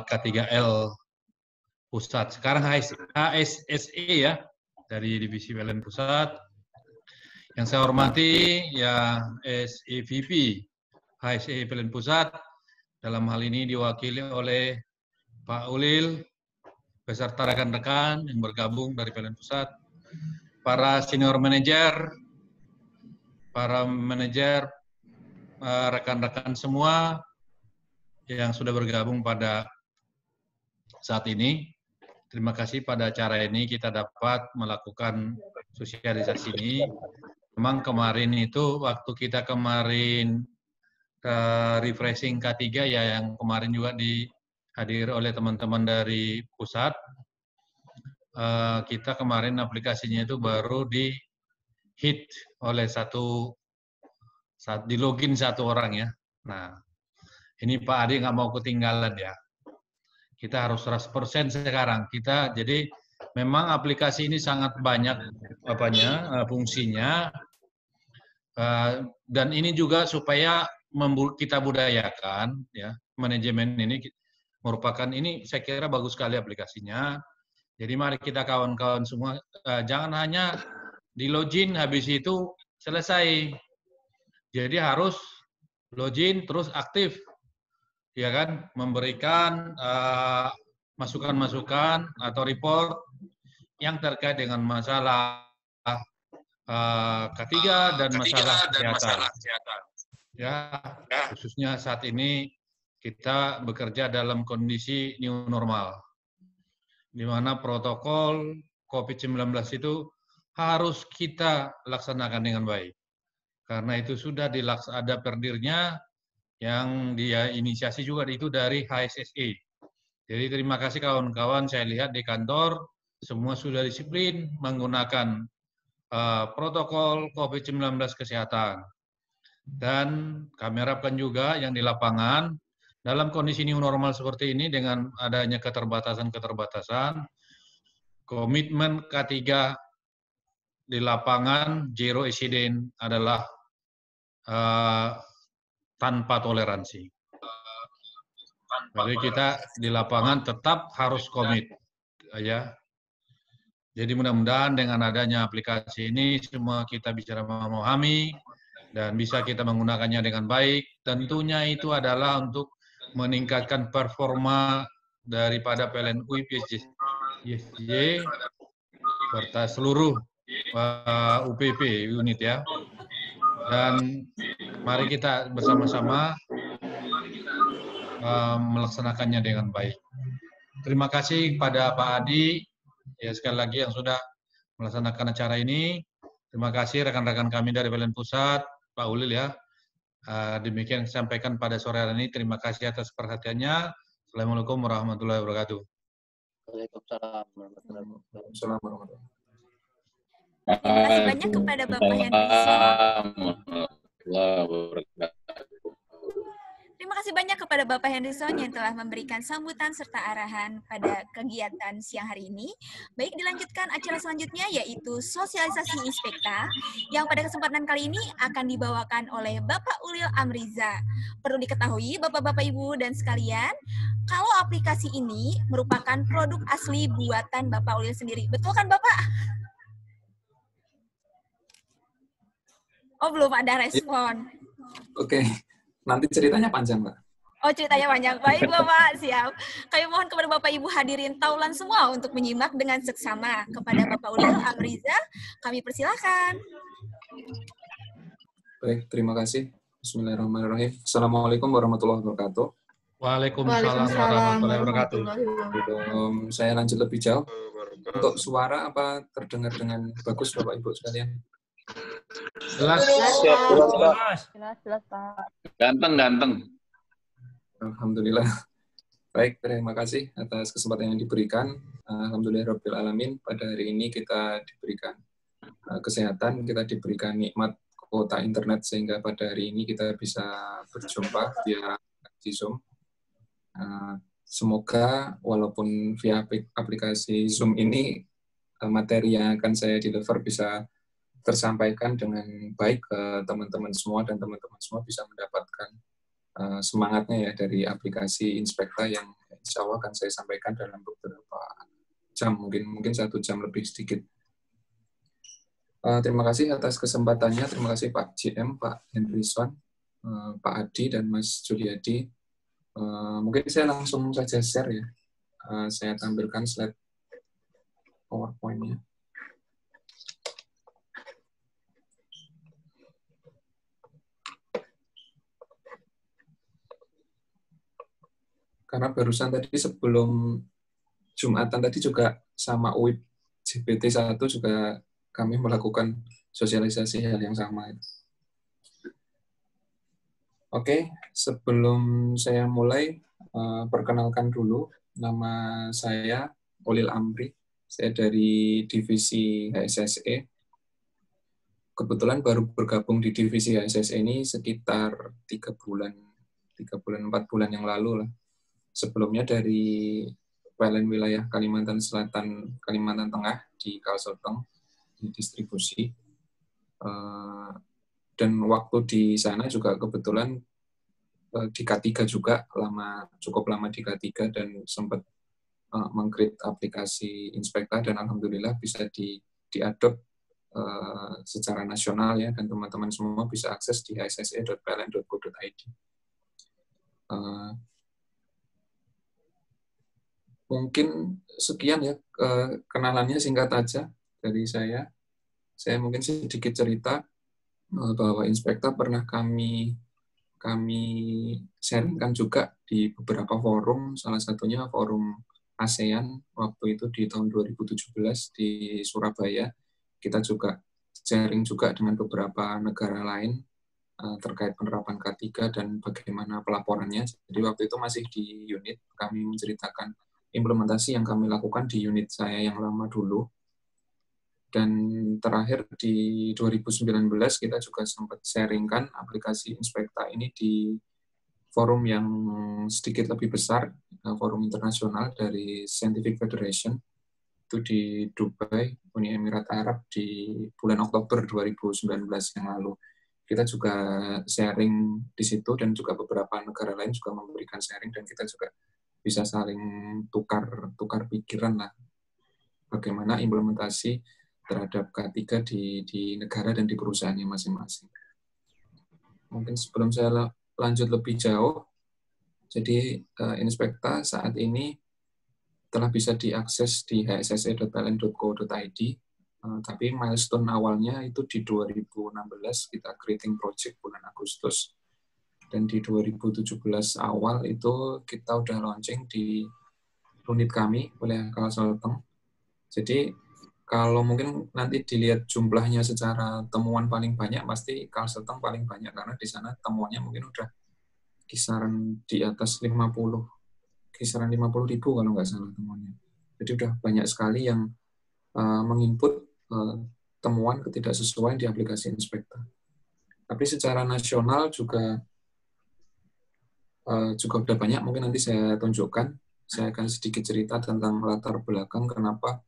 K3L Pusat. Sekarang HSSE ya, dari Divisi PLN Pusat. Yang saya hormati ya SEVP HSE PLN Pusat, dalam hal ini diwakili oleh Pak Ulil, beserta rekan-rekan yang bergabung dari PLN Pusat, para senior manajer, para manajer, rekan-rekan semua yang sudah bergabung pada saat ini. Terima kasih pada acara ini kita dapat melakukan sosialisasi ini. Memang kemarin itu waktu kita kemarin refreshing K3 ya, yang kemarin juga dihadiri oleh teman-teman dari pusat. Kita kemarin aplikasinya itu baru di hit oleh di login satu orang ya. Nah, ini Pak Adi nggak mau ketinggalan ya. Kita harus 100% sekarang. Jadi memang aplikasi ini sangat banyak fungsinya, dan ini juga supaya kita budayakan ya, manajemen ini merupakan, ini saya kira bagus sekali aplikasinya. Jadi mari kita kawan-kawan semua, jangan hanya di login habis itu selesai. Jadi harus login terus aktif, ya kan, memberikan masukan-masukan atau report yang terkait dengan masalah K3 dan masalah kesehatan. Ya, khususnya saat ini kita bekerja dalam kondisi new normal, di mana protokol COVID-19 itu harus kita laksanakan dengan baik. Karena itu sudah ada perdirnya yang dia inisiasi juga itu dari HSSE. Jadi terima kasih kawan-kawan, saya lihat di kantor semua sudah disiplin menggunakan protokol COVID-19 kesehatan. Dan kami harapkan juga yang di lapangan, dalam kondisi new normal seperti ini dengan adanya keterbatasan, komitmen K3 di lapangan zero incident adalah tanpa toleransi. Jadi kita di lapangan tetap harus komit, ya. Jadi mudah-mudahan dengan adanya aplikasi ini semua kita bisa memahami dan bisa kita menggunakannya dengan baik. Tentunya itu adalah untuk meningkatkan performa daripada PLN ISJ serta seluruh UPP unit ya. Dan mari kita bersama-sama melaksanakannya dengan baik. Terima kasih kepada Pak Adi ya, sekali lagi yang sudah melaksanakan acara ini. Terima kasih rekan-rekan kami dari PLN Pusat, Pak Ulil ya. Demikian yang sampaikan pada sore hari ini. Terima kasih atas perhatiannya. Assalamualaikum warahmatullahi wabarakatuh. Waalaikumsalam warahmatullahi wabarakatuh. Terima kasih banyak kepada Bapak Henryson. Terima kasih banyak kepada Bapak Henryson yang telah memberikan sambutan serta arahan pada kegiatan siang hari ini. Baik, dilanjutkan acara selanjutnya yaitu sosialisasi Inspekta yang pada kesempatan kali ini akan dibawakan oleh Bapak Ulil Amriza. Perlu diketahui Bapak-Bapak Ibu dan sekalian, kalau aplikasi ini merupakan produk asli buatan Bapak Ulil sendiri. Betul kan Bapak? Oh, belum ada respon. Oke, nanti ceritanya panjang, Mbak. Oh, ceritanya panjang. Baik, Bapak. Siap. Kami mohon kepada Bapak Ibu hadirin taulan semua untuk menyimak dengan seksama. Kepada Bapak Ulil Amriza, kami persilahkan. Baik, terima kasih. Bismillahirrahmanirrahim. Assalamualaikum warahmatullahi wabarakatuh. Waalaikumsalam warahmatullahi wabarakatuh. Saya lanjut lebih jauh. Untuk suara apa terdengar dengan bagus, Bapak Ibu sekalian? Jelas. Jelas, Pak. Ganteng. Alhamdulillah. Baik, terima kasih atas kesempatan yang diberikan. Alhamdulillahirabbil alamin. Pada hari ini kita diberikan kesehatan, kita diberikan nikmat kuota internet sehingga pada hari ini kita bisa berjumpa via Zoom. Semoga walaupun via aplikasi Zoom ini materi yang akan saya deliver bisa tersampaikan dengan baik ke teman-teman semua dan teman-teman semua bisa mendapatkan semangatnya ya dari aplikasi Inspekta yang insya Allah akan saya sampaikan dalam beberapa jam, mungkin 1 jam lebih sedikit. Terima kasih atas kesempatannya, terima kasih Pak JM, Pak Henryson, Pak Adi, dan Mas Juliadi. Mungkin saya langsung saja share ya. Saya tampilkan slide PowerPoint-nya. Karena barusan tadi sebelum Jumatan tadi juga sama UIP GPT-1 juga kami melakukan sosialisasi hal yang sama. Oke, sebelum saya mulai, perkenalkan dulu, nama saya Ulil Amri, saya dari divisi HSSE. Kebetulan baru bergabung di divisi HSSE ini sekitar 3 bulan, 4 bulan yang lalu lah. Sebelumnya dari PLN wilayah Kalimantan Selatan, Kalimantan Tengah di Kalsel-Teng, di distribusi. Dan waktu di sana juga kebetulan di K3 juga, cukup lama di K3 dan sempat meng-create aplikasi Inspekta dan alhamdulillah bisa diadopt secara nasional ya, dan teman-teman semua bisa akses di hsse.pln.go.id. Mungkin sekian ya kenalannya, singkat aja dari saya. Saya mungkin sedikit cerita bahwa Inspekta pernah kami sharingkan juga di beberapa forum, salah satunya forum ASEAN waktu itu di tahun 2017 di Surabaya. Kita juga sharing juga dengan beberapa negara lain terkait penerapan K3 dan bagaimana pelaporannya. Jadi waktu itu masih di unit, kami menceritakan implementasi yang kami lakukan di unit saya yang lama dulu. Dan terakhir di 2019 kita juga sempat sharingkan aplikasi Inspekta ini di forum yang sedikit lebih besar, forum internasional dari Scientific Federation, itu di Dubai, Uni Emirat Arab di bulan Oktober 2019 yang lalu. Kita juga sharing di situ dan juga beberapa negara lain juga memberikan sharing dan kita juga bisa saling tukar pikiran lah bagaimana implementasi terhadap K3 di negara dan di perusahaannya masing-masing. Mungkin sebelum saya lanjut lebih jauh, jadi Inspekta saat ini telah bisa diakses di hsse.pln.go.id, tapi milestone awalnya itu di 2016 kita creating project bulan Agustus, dan di 2017 awal itu kita udah launching di unit kami wilayah Kalsel-Teng. Jadi kalau mungkin nanti dilihat jumlahnya secara temuan paling banyak, pasti Kalsel-Teng paling banyak karena di sana temuannya mungkin udah kisaran di atas 50, kisaran 50.000 kalau nggak salah temuannya. Jadi udah banyak sekali yang menginput temuan ketidaksesuaian di aplikasi Inspekta. Tapi secara nasional juga udah banyak, mungkin nanti saya tunjukkan. Saya akan sedikit cerita tentang latar belakang kenapa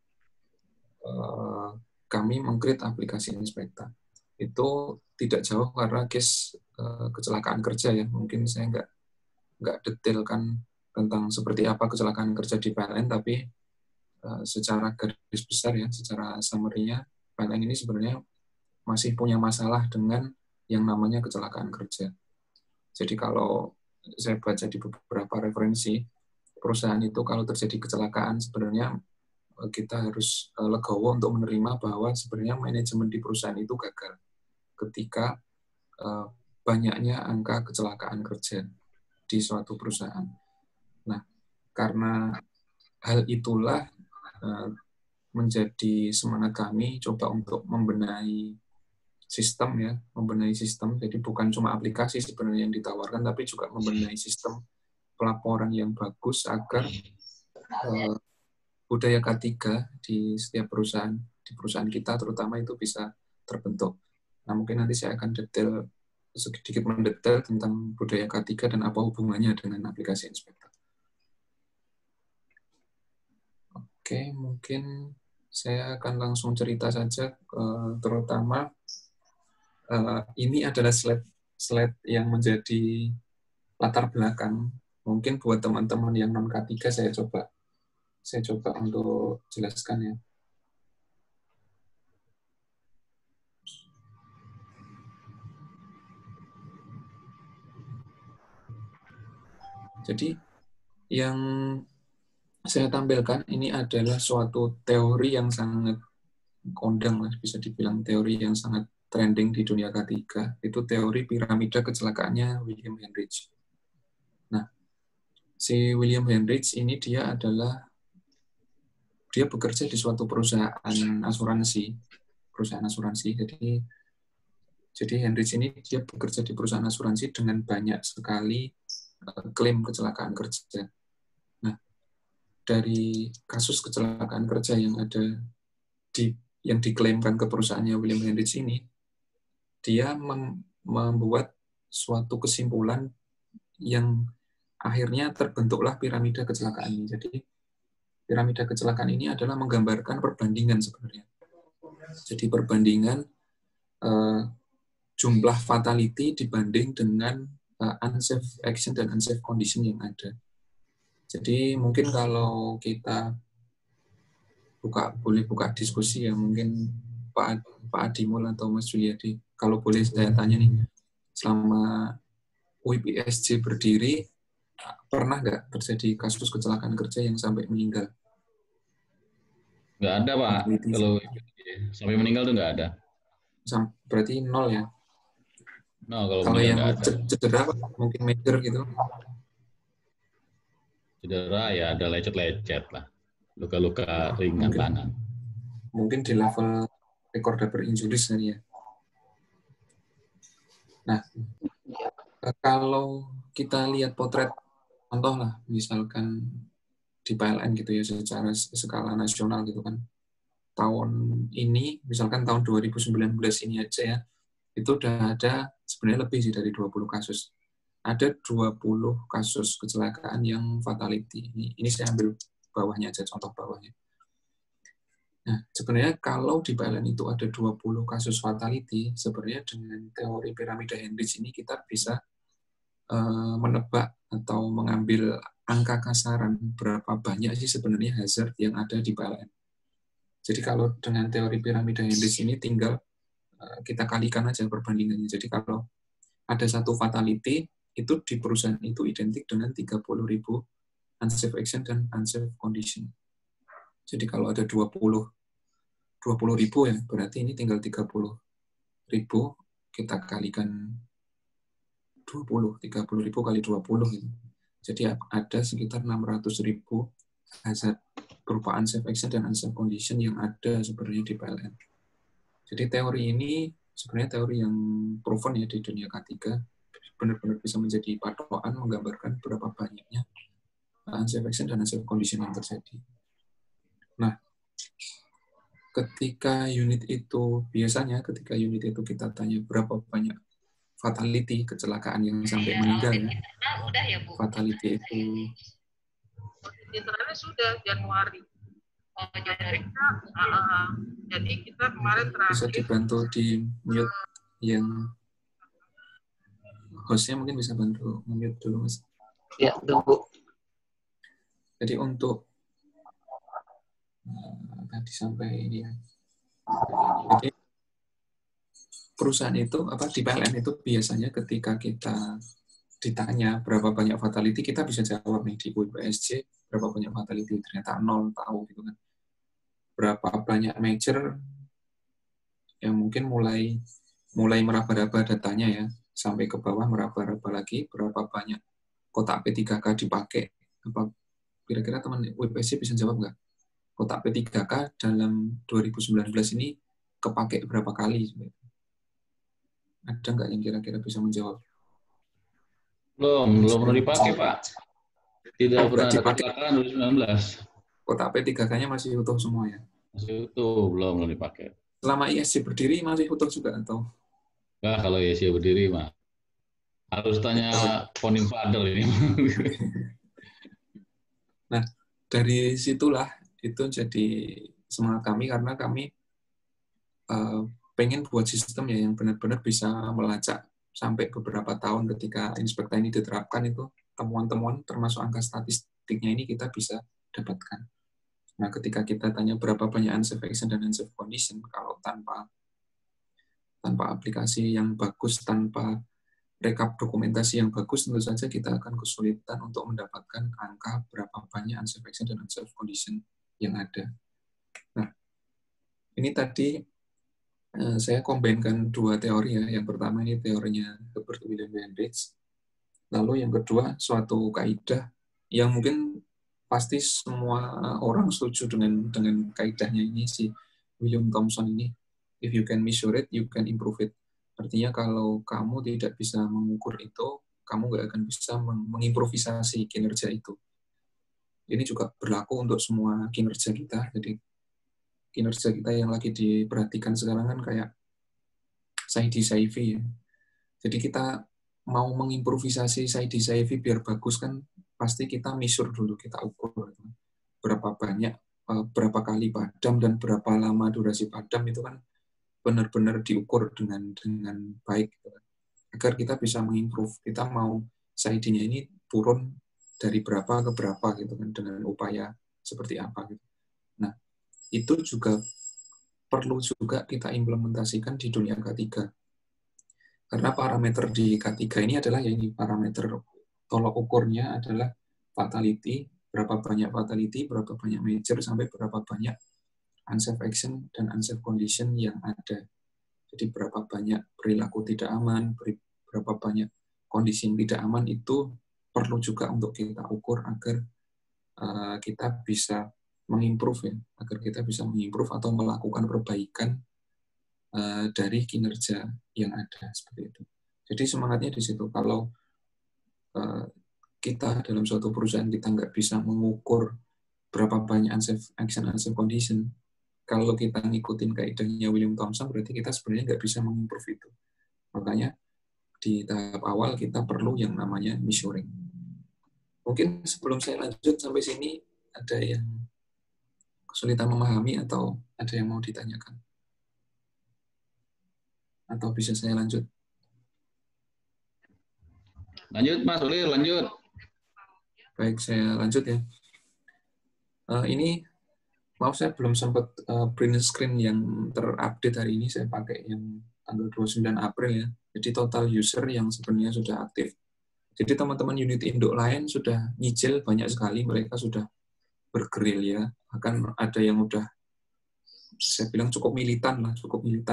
kami meng-create aplikasi Inspekta. Itu tidak jauh karena case kecelakaan kerja ya. Mungkin saya nggak detailkan tentang seperti apa kecelakaan kerja di PLN, tapi secara garis besar ya, secara summary-nya, PLN ini sebenarnya masih punya masalah dengan yang namanya kecelakaan kerja. Jadi kalau saya baca di beberapa referensi, perusahaan itu kalau terjadi kecelakaan sebenarnya kita harus legowo untuk menerima bahwa sebenarnya manajemen di perusahaan itu gagal ketika banyaknya angka kecelakaan kerja di suatu perusahaan. Nah, karena hal itulah menjadi semangat kami coba untuk membenahi sistem ya, Jadi bukan cuma aplikasi sebenarnya yang ditawarkan, tapi juga membenahi sistem pelaporan yang bagus agar budaya K3 di setiap perusahaan, di perusahaan kita terutama itu bisa terbentuk. Nah, mungkin nanti saya akan sedikit mendetail tentang budaya K3 dan apa hubungannya dengan aplikasi Inspekta. Oke, mungkin saya akan langsung cerita saja, terutama ini adalah slide yang menjadi latar belakang. Mungkin buat teman-teman yang non K3 saya coba untuk jelaskan ya. Jadi yang saya tampilkan ini adalah suatu teori yang sangat kondang, bisa dibilang teori yang sangat trending di dunia K3. Itu teori piramida kecelakaannya William Henrich. Nah, si William Henrich ini dia bekerja di suatu perusahaan asuransi. Jadi Henrich ini dia bekerja di perusahaan asuransi dengan banyak sekali klaim kecelakaan kerja. Nah, dari kasus kecelakaan kerja yang yang diklaimkan ke perusahaannya William Henrich ini, dia membuat suatu kesimpulan yang akhirnya terbentuklah piramida kecelakaan ini. Jadi piramida kecelakaan ini adalah menggambarkan perbandingan sebenarnya. Jadi perbandingan jumlah fatality dibanding dengan unsafe action dan unsafe condition yang ada. Jadi mungkin kalau kita boleh buka diskusi ya, mungkin Pak Adimul atau Mas Juliadi, kalau boleh saya tanya nih, selama UIPSJ berdiri, pernah nggak terjadi kasus kecelakaan kerja yang sampai meninggal? Nggak ada, Pak. Kalau sampai meninggal tuh nggak ada. Berarti nol ya? No, kalau yang cedera mungkin major gitu? Cedera ya ada lecet-lecet lah. Luka-luka ringan tangan. Mungkin di level recordable injuries ya. Nah, kalau kita lihat potret contoh lah, misalkan di PLN gitu ya, secara skala nasional gitu kan. Tahun ini, misalkan tahun 2019 ini aja ya, itu udah ada sebenarnya lebih sih dari 20 kasus. Ada 20 kasus kecelakaan yang fatality. Ini saya ambil bawahnya aja, contoh bawahnya. Nah, sebenarnya kalau di PLN itu ada 20 kasus fatality, sebenarnya dengan teori piramida Henrich ini kita bisa menebak atau mengambil angka kasaran berapa banyak sih sebenarnya hazard yang ada di PLN. Jadi kalau dengan teori piramida Henrich ini tinggal kita kalikan aja perbandingannya. Jadi kalau ada satu fatality, itu di perusahaan itu identik dengan 30.000 unsafe action dan unsafe condition. Jadi kalau ada 20.000 ya, berarti ini tinggal 30.000 kita kalikan 30.000 kali 20 gitu. Jadi ada sekitar 600.000 hazard berupa unsafe action dan unsafe condition yang ada sebenarnya di PLN. Jadi teori ini sebenarnya teori yang proven ya di dunia K3, benar-benar bisa menjadi patokan menggambarkan berapa banyaknya unsafe action dan unsafe condition yang terjadi. Nah, ketika unit itu kita tanya berapa banyak fatality kecelakaan yang sampai meninggal ya. Fatality itu internalnya sudah Januari. Jadi kita kemarin terakhir bisa dibantu di mute yang hostnya mungkin bisa bantu mute dulu Mas. Ya, tunggu. Jadi untuk tadi sampai ini ya. Jadi perusahaan itu di PLN itu biasanya ketika kita ditanya berapa banyak fatality, kita bisa jawab nih di UIPSJ berapa banyak fatality, ternyata 0 tahu gitu kan. Berapa banyak major yang mungkin mulai meraba-raba datanya ya, sampai ke bawah meraba-raba lagi berapa banyak kotak P3K dipakai. Apa kira-kira teman UIPSJ bisa jawab nggak? Kotak P3K dalam 2019 ini kepake berapa kali? Ada nggak yang kira-kira bisa menjawab? Belum pernah dipakai, Pak. Tidak pernah ada kecelakaan 2019. Kotak P3K-nya masih utuh semua ya? Masih utuh, belum dipakai. Selama ISC berdiri masih utuh juga atau? Enggak, kalau ISC berdiri mah. Harus tanya founding father ini. Nah, dari situlah itu jadi semangat kami karena kami pengen buat sistem ya yang benar-benar bisa melacak sampai beberapa tahun ketika Inspekta ini diterapkan itu temuan-temuan termasuk angka statistiknya ini kita bisa dapatkan. Nah, ketika kita tanya berapa banyak unsafe action dan unsafe condition, kalau tanpa aplikasi yang bagus, tanpa rekap dokumentasi yang bagus, tentu saja kita akan kesulitan untuk mendapatkan angka berapa banyak unsafe action dan unsafe condition yang ada. Nah, ini tadi saya kombinkan dua teori ya. Yang pertama ini teorinya Herbert William Bainbridge. Lalu yang kedua suatu kaidah yang mungkin pasti semua orang setuju dengan kaidahnya ini si William Thomson ini. If you can measure it, you can improve it. Artinya kalau kamu tidak bisa mengukur itu, kamu nggak akan bisa mengimprovisasi kinerja itu. Ini juga berlaku untuk semua kinerja kita. Jadi kinerja kita yang lagi diperhatikan sekarang kan kayak SAIDI-SAIFI ya. Jadi kita mau mengimprovisasi SAIDI-SAIFI biar bagus kan pasti kita measure dulu, kita ukur berapa banyak, berapa kali padam dan berapa lama durasi padam itu kan benar-benar diukur dengan baik agar kita bisa mengimprove. Kita mau SAIDI-nya ini turun dari berapa ke berapa gitu kan dengan upaya seperti apa gitu. Nah, itu juga perlu juga kita implementasikan di dunia K3. Karena parameter di K3 ini adalah ya ini parameter tolok ukurnya adalah fatality, berapa banyak fatality, berapa banyak major, sampai berapa banyak unsafe action dan unsafe condition yang ada. Jadi berapa banyak perilaku tidak aman, berapa banyak kondisi yang tidak aman itu perlu juga untuk kita ukur agar kita bisa mengimprove ya, agar kita bisa mengimprove atau melakukan perbaikan dari kinerja yang ada seperti itu. Jadi semangatnya di situ. Kalau kita dalam suatu perusahaan kita nggak bisa mengukur berapa banyak unsafe action, unsafe condition, kalau kita ngikutin kaidahnya William Thomson, berarti kita sebenarnya nggak bisa mengimprove itu. Makanya di tahap awal kita perlu yang namanya measuring. Mungkin sebelum saya lanjut sampai sini, ada yang kesulitan memahami atau ada yang mau ditanyakan? Atau bisa saya lanjut? Lanjut, Mas Ulir, lanjut. Baik, saya lanjut ya. Ini, maaf saya belum sempat print screen yang terupdate hari ini, saya pakai yang tanggal 29 April ya. Jadi total user yang sebenarnya sudah aktif. Jadi teman-teman unit induk lain sudah nyicil banyak sekali, mereka sudah bergerilya. Bahkan ada yang udah, saya bilang cukup militan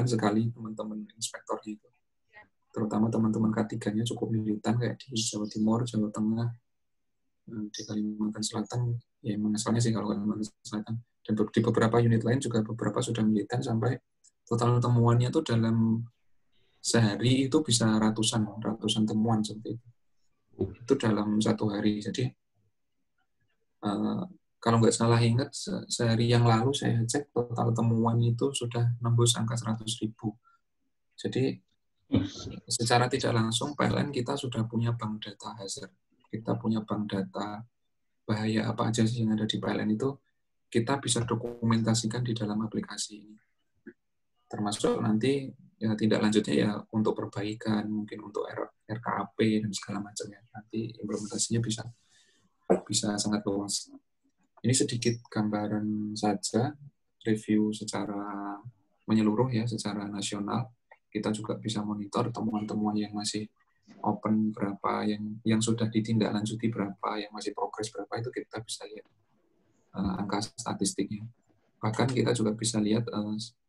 sekali teman-teman inspektor itu. Terutama teman-teman K3-nya cukup militan kayak di Jawa Timur, Jawa Tengah, di Kalimantan Selatan, ya emang asalnya sih kalau Kalimantan Selatan. Dan di beberapa unit lain juga beberapa sudah militan sampai total temuannya tuh dalam sehari itu bisa ratusan temuan seperti itu. Itu dalam satu hari. Jadi kalau nggak salah ingat, sehari yang lalu saya cek total temuan itu sudah nembus angka 100.000. Jadi secara tidak langsung PLN kita sudah punya bank data hazard. Kita punya bank data bahaya apa aja sih yang ada di PLN itu, kita bisa dokumentasikan di dalam aplikasi ini. Termasuk nanti ya tindak lanjutnya ya untuk perbaikan, mungkin untuk RKAP dan segala macamnya. Nanti implementasinya bisa sangat luas. Ini sedikit gambaran saja, review secara menyeluruh ya, secara nasional. Kita juga bisa monitor temuan-temuan yang masih open berapa, yang sudah ditindaklanjuti berapa, yang masih progres berapa, itu kita bisa lihat angka statistiknya. Bahkan kita juga bisa lihat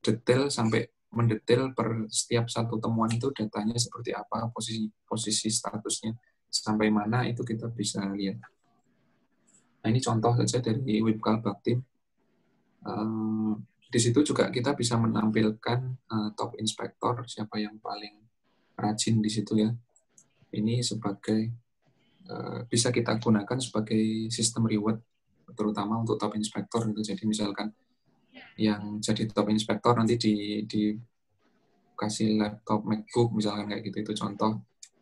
detail sampai mendetail per setiap satu temuan itu datanya seperti apa, posisi statusnya sampai mana itu kita bisa lihat. Nah, ini contoh saja dari Wibkal Baktim. Di situ juga kita bisa menampilkan top inspektor, siapa yang paling rajin di situ ya. Ini sebagai bisa kita gunakan sebagai sistem reward, terutama untuk top inspektor itu. Jadi misalkan yang jadi top inspektor nanti dikasih laptop MacBook misalkan kayak gitu, itu contoh.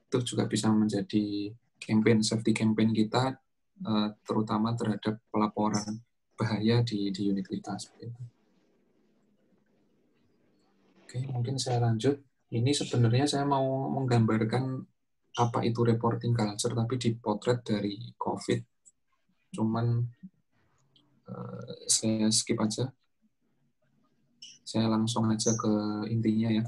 Itu juga bisa menjadi campaign, safety campaign kita, terutama terhadap pelaporan bahaya di unit kita. Seperti itu. Oke, mungkin saya lanjut. Ini sebenarnya saya mau menggambarkan apa itu reporting culture, tapi dipotret dari COVID. Cuman saya skip aja. Saya langsung aja ke intinya ya.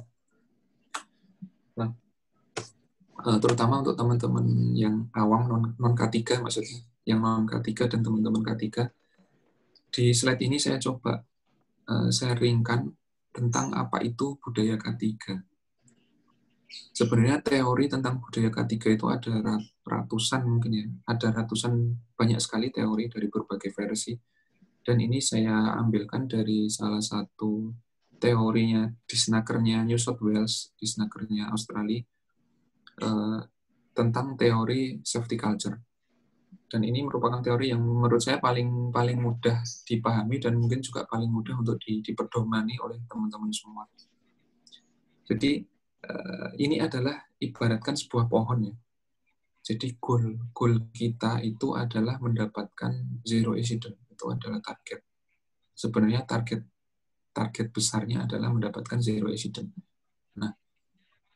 Nah, terutama untuk teman-teman yang awam non K3 maksudnya, yang non K3 dan teman-teman K3, di slide ini saya coba sharingkan tentang apa itu budaya K3. Sebenarnya teori tentang budaya K3 itu ada ratusan mungkin ya, ada ratusan, banyak sekali teori dari berbagai versi. Dan ini saya ambilkan dari salah satu teorinya Disnakernya New South Wales, Disnakernya Australia, tentang teori safety culture. Dan ini merupakan teori yang menurut saya paling mudah dipahami dan mungkin juga paling mudah untuk diperdomani oleh teman-teman semua. Jadi ini adalah ibaratkan sebuah pohon ya. Jadi goal kita itu adalah mendapatkan zero incident, itu adalah target. Sebenarnya target besarnya adalah mendapatkan zero incident. Nah,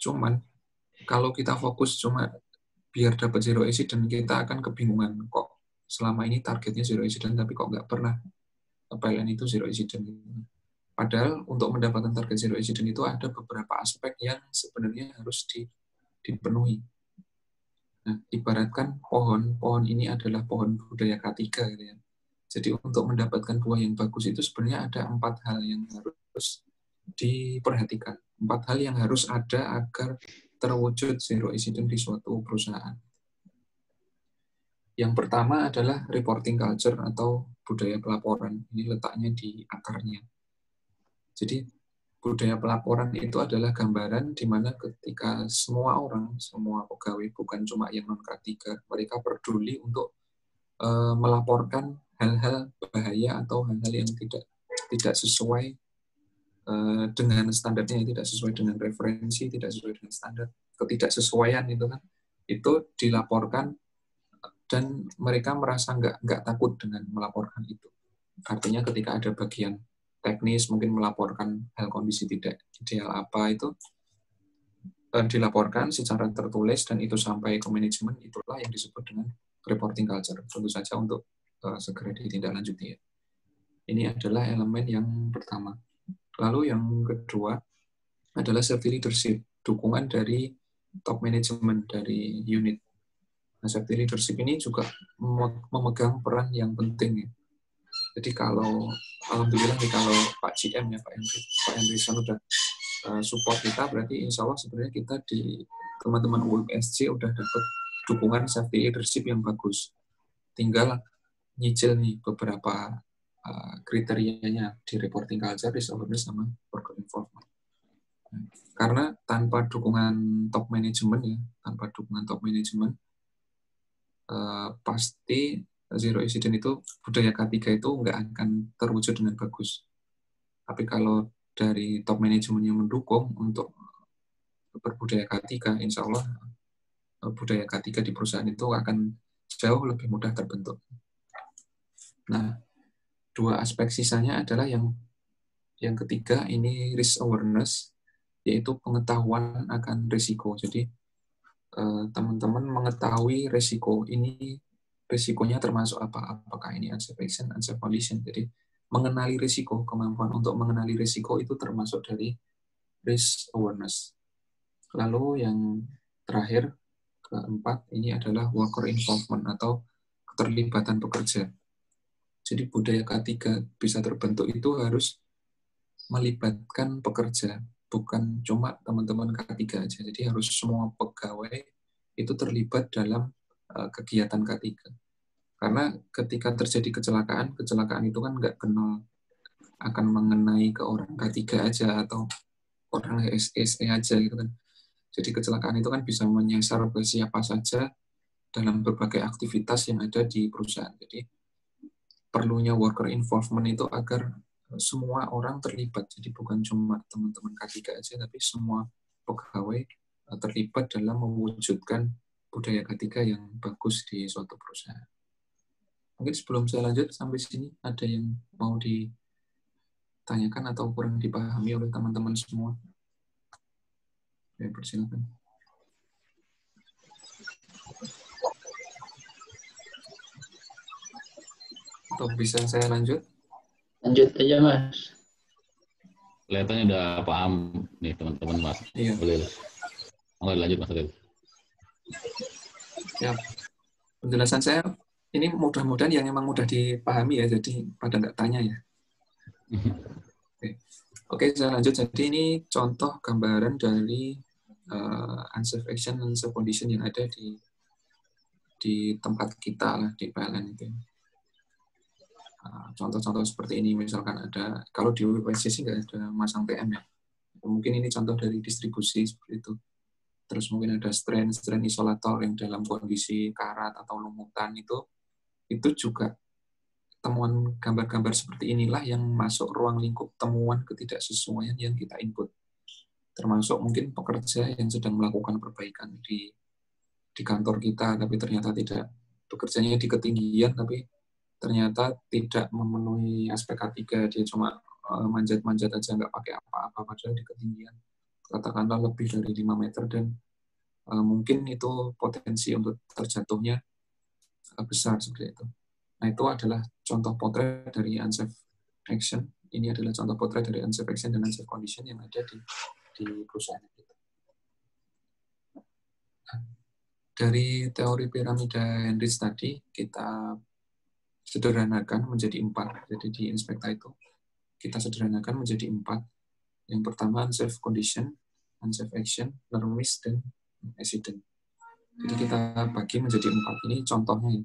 cuman kalau kita fokus cuma biar dapat zero incident, kita akan kebingungan kok selama ini targetnya zero incident tapi kok nggak pernah PLN itu zero incident. Padahal untuk mendapatkan target zero incident itu ada beberapa aspek yang sebenarnya harus dipenuhi. Nah, ibaratkan pohon ini adalah pohon budaya K3 gitu ya. Jadi untuk mendapatkan buah yang bagus itu sebenarnya ada 4 hal yang harus diperhatikan. 4 hal yang harus ada agar terwujud zero incident di suatu perusahaan. Yang pertama adalah reporting culture atau budaya pelaporan. Ini letaknya di akarnya. Jadi budaya pelaporan itu adalah gambaran di mana ketika semua orang, semua pegawai, bukan cuma yang non-K3, mereka peduli untuk melaporkan hal-hal bahaya atau hal-hal yang tidak sesuai dengan standarnya, tidak sesuai dengan referensi, tidak sesuai dengan standar, ketidaksesuaian itu kan, itu dilaporkan dan mereka merasa nggak takut dengan melaporkan itu. Artinya ketika ada bagian teknis mungkin melaporkan hal kondisi tidak ideal apa itu dilaporkan secara tertulis dan itu sampai ke manajemen, itulah yang disebut dengan reporting culture. Tentu saja untuk segera ditindaklanjuti. Ini adalah elemen yang pertama. Lalu yang kedua adalah safety leadership, dukungan dari top management dari unit. Nah, safety leadership ini juga memegang peran yang penting ya. Jadi kalau alhamdulillah nih kalau Pak GM ya Pak Henryson udah support kita, berarti insya Allah sebenarnya kita di teman-teman UMSC udah dapat dukungan safety leadership yang bagus. Tinggal nyicil nih beberapa kriterianya di reporting culture, risk awareness, sama worker involvement. Karena tanpa dukungan top management ya, pasti zero incident itu, budaya K3 itu nggak akan terwujud dengan bagus. Tapi kalau dari top management yang mendukung untuk berbudaya K3, insya Allah budaya K3 di perusahaan itu akan jauh lebih mudah terbentuk. Nah, 2 aspek sisanya adalah yang ketiga, ini risk awareness, yaitu pengetahuan akan risiko. Jadi teman-teman mengetahui risiko ini, risikonya termasuk apa? Apakah ini unsafe action, unsafe condition. Jadi mengenali risiko, kemampuan untuk mengenali risiko itu termasuk dari risk awareness. Lalu yang terakhir, keempat, ini adalah worker involvement atau keterlibatan pekerja. Jadi budaya K3 bisa terbentuk itu harus melibatkan pekerja, bukan cuma teman-teman K3 aja. Jadi harus semua pegawai itu terlibat dalam kegiatan K3. Karena ketika terjadi kecelakaan itu kan nggak kenal akan mengenai ke orang K3 aja atau orang SE aja gitu kan. Jadi kecelakaan itu kan bisa menyasar ke siapa saja dalam berbagai aktivitas yang ada di perusahaan. Jadi perlunya worker involvement itu agar semua orang terlibat. Jadi bukan cuma teman-teman K3 aja, tapi semua pegawai terlibat dalam mewujudkan budaya K3 yang bagus di suatu perusahaan. Mungkin sebelum saya lanjut sampai sini, ada yang mau ditanyakan atau kurang dipahami oleh teman-teman semua? Ya, persilakan. Atau bisa saya lanjut? Lanjut aja, Mas. Kelihatannya udah paham nih teman-teman Mas. Iya. Boleh. Boleh lanjut Mas Adil. Ya, penjelasan saya ini mudah-mudahan yang memang mudah dipahami ya, jadi pada nggak tanya ya. Oke, saya lanjut. Jadi ini contoh gambaran dari unsafe action dan unsafe condition yang ada di tempat kita lah, di PLN itu. Contoh-contoh seperti ini, misalkan ada, kalau di WPC nggak ada masang TM ya. Mungkin ini contoh dari distribusi seperti itu. Terus mungkin ada strain isolator yang dalam kondisi karat atau lumutan itu juga temuan gambar-gambar seperti inilah yang masuk ruang lingkup temuan ketidaksesuaian yang kita input. Termasuk mungkin pekerja yang sedang melakukan perbaikan di kantor kita, tapi ternyata tidak, bekerjanya di ketinggian, tapi ternyata tidak memenuhi aspek K3, dia cuma manjat-manjat aja, nggak pakai apa-apa, padahal di ketinggian, katakanlah lebih dari 5 meter, dan mungkin itu potensi untuk terjatuhnya besar seperti itu. Nah, itu adalah contoh potret dari unsafe action. Ini adalah contoh potret dari unsafe action dan unsafe condition yang ada di perusahaan kita. Dari teori piramida Hendrich tadi, kita sederhanakan menjadi 4. Jadi di Inspekta itu, kita sederhanakan menjadi 4. Yang pertama, unsafe condition, unsafe action, normis, dan accident. Jadi kita bagi menjadi 4. Ini contohnya.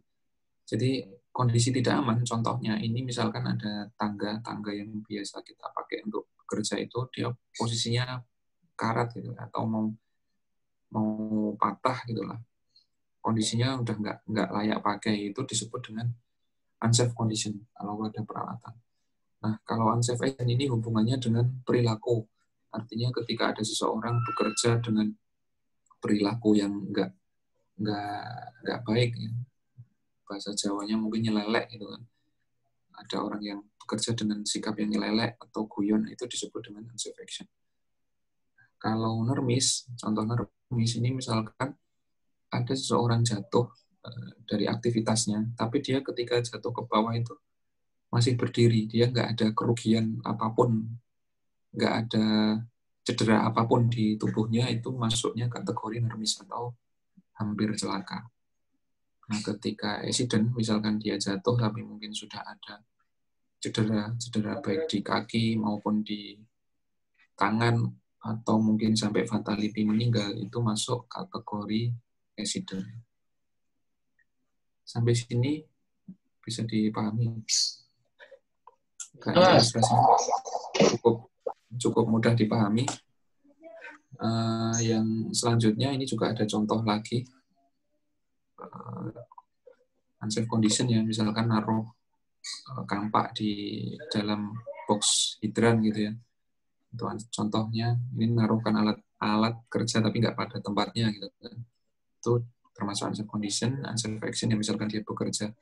Jadi kondisi tidak aman, contohnya ini misalkan ada tangga yang biasa kita pakai untuk bekerja itu, dia posisinya karat gitu, atau mau patah gitulah. Kondisinya udah nggak layak pakai, itu disebut dengan unsafe condition kalau ada peralatan. Nah, kalau unsafe action ini hubungannya dengan perilaku. Artinya ketika ada seseorang bekerja dengan perilaku yang nggak baik, ya. Bahasa Jawanya mungkin nyelelek gitu kan. Ada orang yang bekerja dengan sikap yang nyelelek atau guyon, itu disebut dengan unsafe action. Kalau normis, contoh normis ini misalkan ada seseorang jatuh dari aktivitasnya, tapi dia ketika jatuh ke bawah itu masih berdiri, dia nggak ada kerugian apapun, nggak ada cedera apapun di tubuhnya, itu masuknya kategori normis atau hampir celaka. Nah, ketika accident, misalkan dia jatuh tapi mungkin sudah ada cedera baik di kaki maupun di tangan, atau mungkin sampai fatality meninggal, itu masuk kategori accident. Sampai sini bisa dipahami. Kayaknya ilustrasinya cukup mudah dipahami. Yang selanjutnya ini juga ada contoh lagi. Unsafe condition ya, misalkan naruh kampak di dalam box hidran gitu ya. Itu contohnya, ini naruhkan alat kerja tapi nggak pada tempatnya gitu kan. Itu termasuk unsafe condition. Unsafe action yang misalkan dia bekerja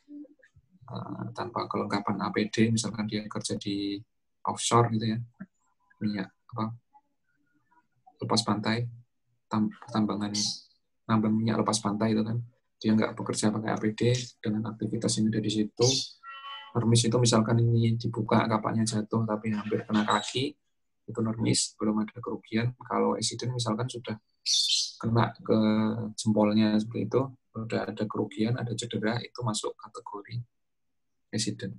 tanpa kelengkapan APD, misalkan dia kerja di offshore gitu ya, lepas pantai, tambang minyak lepas pantai itu kan, dia nggak bekerja pakai APD dengan aktivitas yang ada di situ. Normis itu misalkan ini dibuka, kapaknya jatuh tapi hampir kena kaki, itu normis, belum ada kerugian. Kalau accident misalkan sudah kena ke jempolnya seperti itu, sudah ada kerugian, ada cedera, itu masuk kategori accident.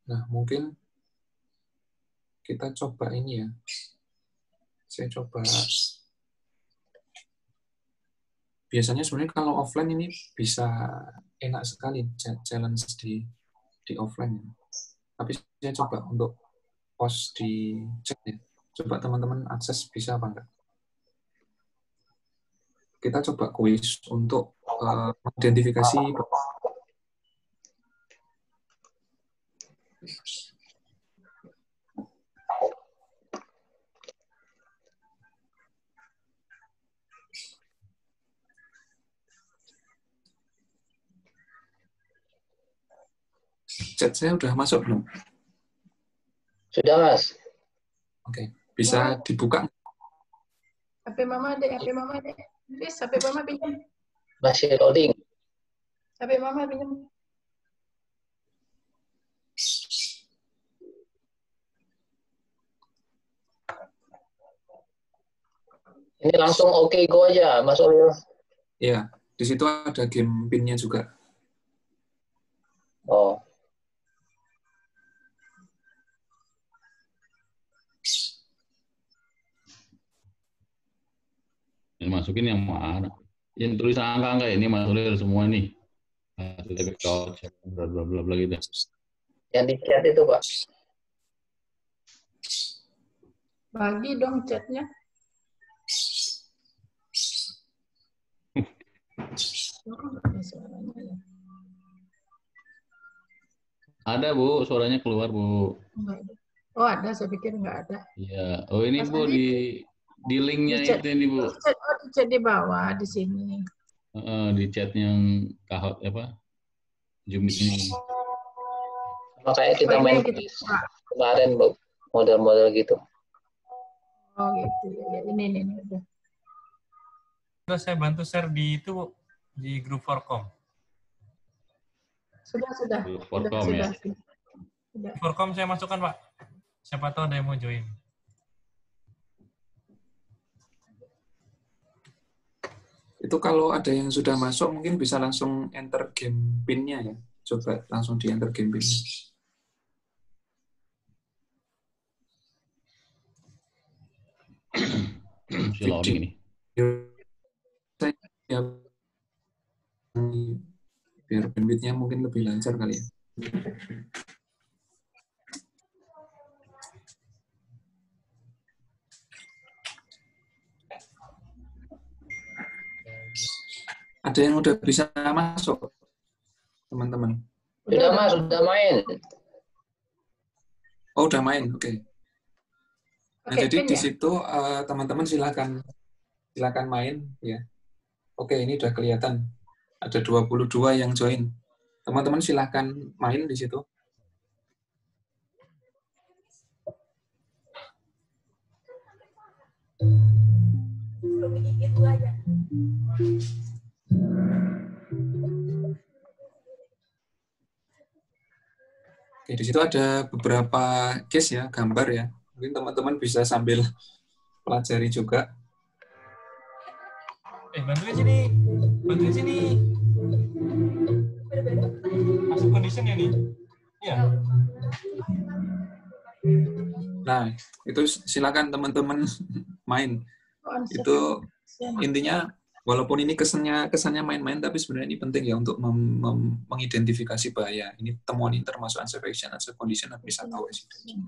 Nah, mungkin kita coba ini ya. Saya coba. Biasanya sebenarnya kalau offline ini bisa enak sekali challenge di offline. Tapi saya coba untuk post di chat ya. Coba teman-teman akses bisa apa enggak? Kita coba kuis untuk identifikasi chat saya udah masuk belum? Sudah, Mas. Oke, bisa dibuka? HP Mama deh, HP Mama deh. Please, HP Mama pinjam. Masih loading. HP Mama pinjam. Ini langsung oke go aja, Mas Olil. Iya, di situ ada game PIN-nya juga. Oh, Ini masukin yang mana? Yang tulisan angka-angka ini masukin semua nih. Debit card, bla bla bla bla gitu. yang di chat itu, Pak. Bagi dong chatnya. Ada Bu, suaranya keluar Bu. Enggak ada. Oh ada, saya pikir nggak ada. Iya. Oh ini Mas Bu Adi, di linknya di chat, itu ini Bu. di chat di bawah di sini. Di chat yang kahot apa? Zoom ini. Makanya kita Oh, ini main yang kita buka. kemarin, Bu. Model-model gitu. Oh gitu ya. Ini udah. Terus saya bantu share di itu, Bu, di grup Forkom. Sudah. Forkom ya. Sudah. Forkom saya masukkan, Pak. Siapa tahu ada yang mau join. Itu kalau ada yang sudah masuk, mungkin bisa langsung enter game PIN-nya ya. Coba langsung di enter game PIN. Si loading ini. Ya, biar bandwidth-nya mungkin lebih lancar kali ya. Ada yang udah bisa masuk, teman-teman? Sudah, Mas. Sudah main. Oh, udah main, oke. Nah, Oke, jadi PIN di ya? situ teman-teman silakan main ya. Oke, ini udah kelihatan. Ada 22 yang join. Teman-teman silakan main di situ. Oke, di situ ada beberapa case ya, gambar ya. Mungkin teman-teman bisa sambil pelajari juga. Bantuin sini. Bantuin sini. Masuk condition ya nih? Iya. Nah, itu silakan teman-teman main. Itu intinya walaupun ini kesannya main-main, tapi sebenarnya ini penting ya untuk mengidentifikasi bahaya. Ini temuan ini termasuk unsafe action, unsafe condition, atau bisa tahu resikonya.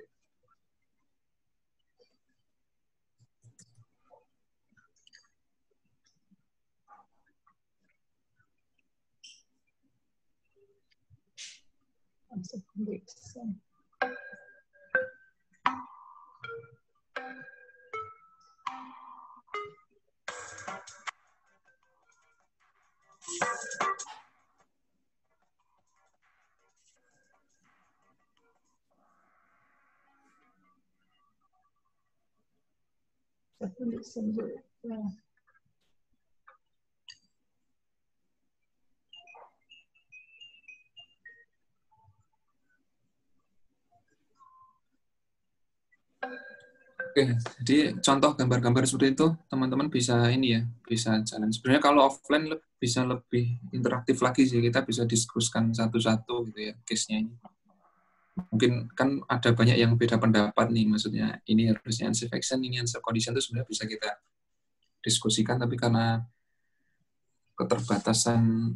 Oke, jadi contoh gambar-gambar seperti itu teman-teman bisa ini ya, bisa jalan. Sebenarnya kalau offline bisa lebih interaktif lagi sih, kita bisa diskusikan satu-satu gitu ya case-nya ini. Mungkin kan ada banyak yang beda pendapat nih, maksudnya ini harusnya unsafe action, ini unsafe condition itu sebenarnya bisa kita diskusikan, tapi karena keterbatasan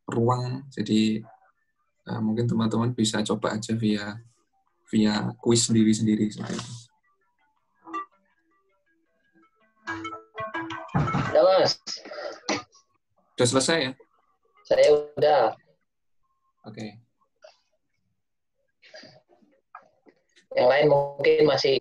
ruang, jadi mungkin teman-teman bisa coba aja via kuis sendiri-sendiri seperti itu. Udah, Mas. Sudah selesai ya? Saya udah. Oke. Yang lain mungkin masih.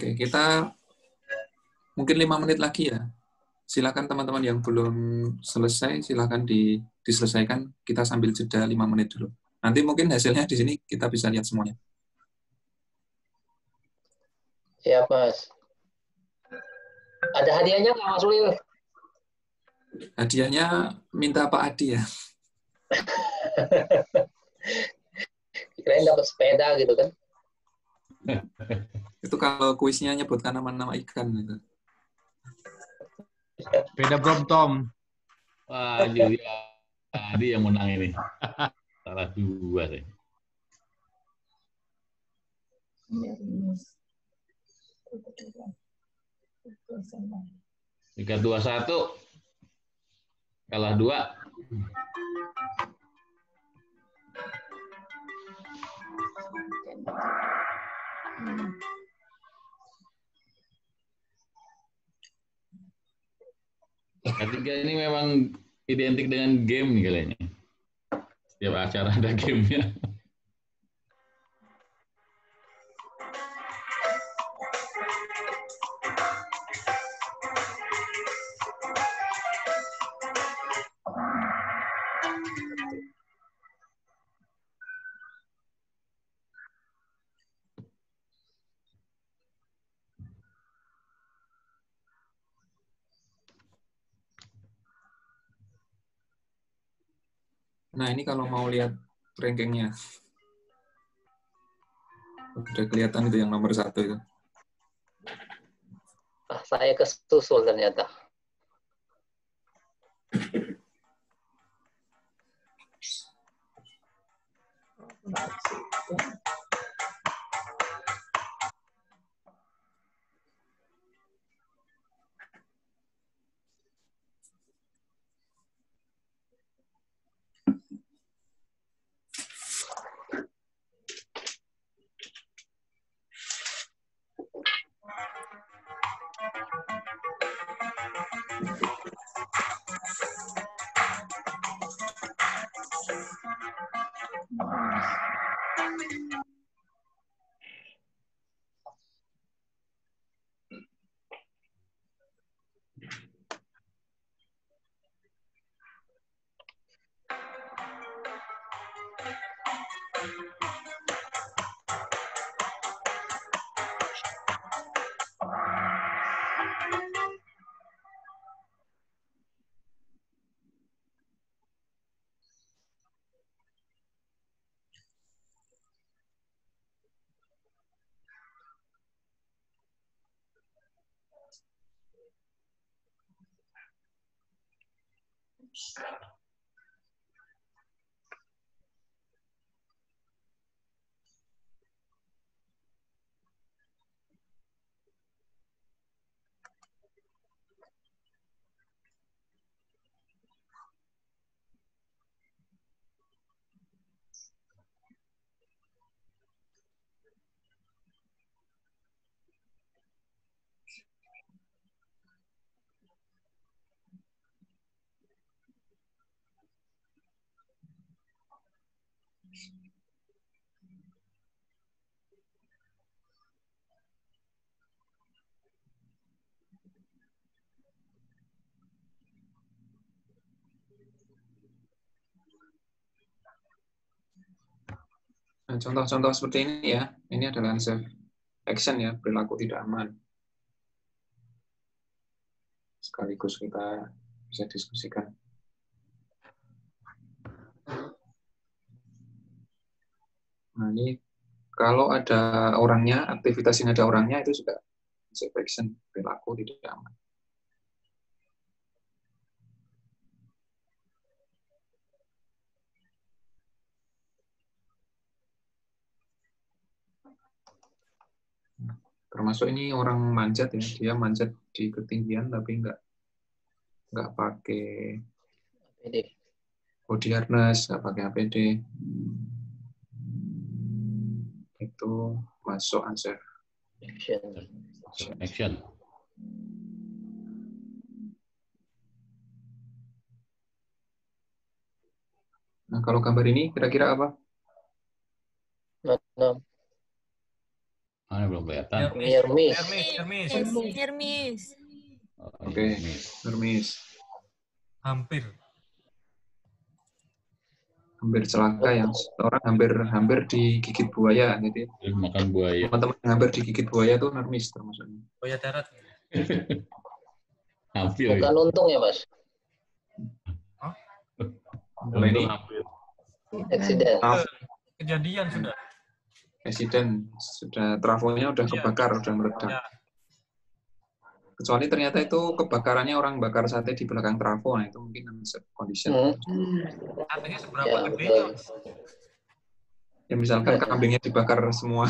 Oke, kita mungkin 5 menit lagi ya. Silakan teman-teman yang belum selesai, silakan diselesaikan. Kita sambil jeda 5 menit dulu. Nanti mungkin hasilnya di sini kita bisa lihat semuanya. Siap, Mas. Ada hadiahnya nggak, Mas Ulil? Hadiahnya minta Pak Adi ya. Kirain dapat sepeda gitu kan. Itu kalau kuisnya nyebutkan nama-nama ikan gitu. Beda Brompton. Wah, Julia tadi yang menang ini. Salah 2 deh. Jika 2-1 kalah 2. Ketiga ini memang identik dengan game nih kayaknya. Setiap acara ada gamenya. Nah, ini kalau mau lihat rankingnya. Udah kelihatan itu yang nomor 1 itu. Saya kesusul ternyata. Nah, contoh-contoh seperti ini ya. Ini adalah unsafe action ya, perilaku tidak aman. Sekaligus kita bisa diskusikan. Nah, ini kalau ada orangnya, aktivitas yang ada orangnya itu juga unsafe action, perilaku tidak aman. Termasuk ini orang manjat ya, dia manjat di ketinggian tapi nggak pakai APD. body harness, nggak pakai APD. Itu masuk unsafe Action. Action. Nah, kalau gambar ini kira-kira apa? Nah, Ah, belum kelihatan. Hermes. Hermes. Oke, Hermes. Hampir. Hampir celaka yang orang hampir digigit buaya gitu. Makan buaya. Teman-teman yang hampir digigit buaya tuh Hermes termasuknya. Buaya darat. Hampir. Bukan untung ya, Mas. Kalau ini hampir. Accident. Kejadian sudah. Presiden sudah trafonya udah kebakar, udah meledak. Ya. Kecuali ternyata itu kebakarannya orang bakar sate di belakang trafo, nah itu mungkin unsafe condition. Artinya seberapa Ya, gede? betul. Ya misalkan kambingnya dibakar semua.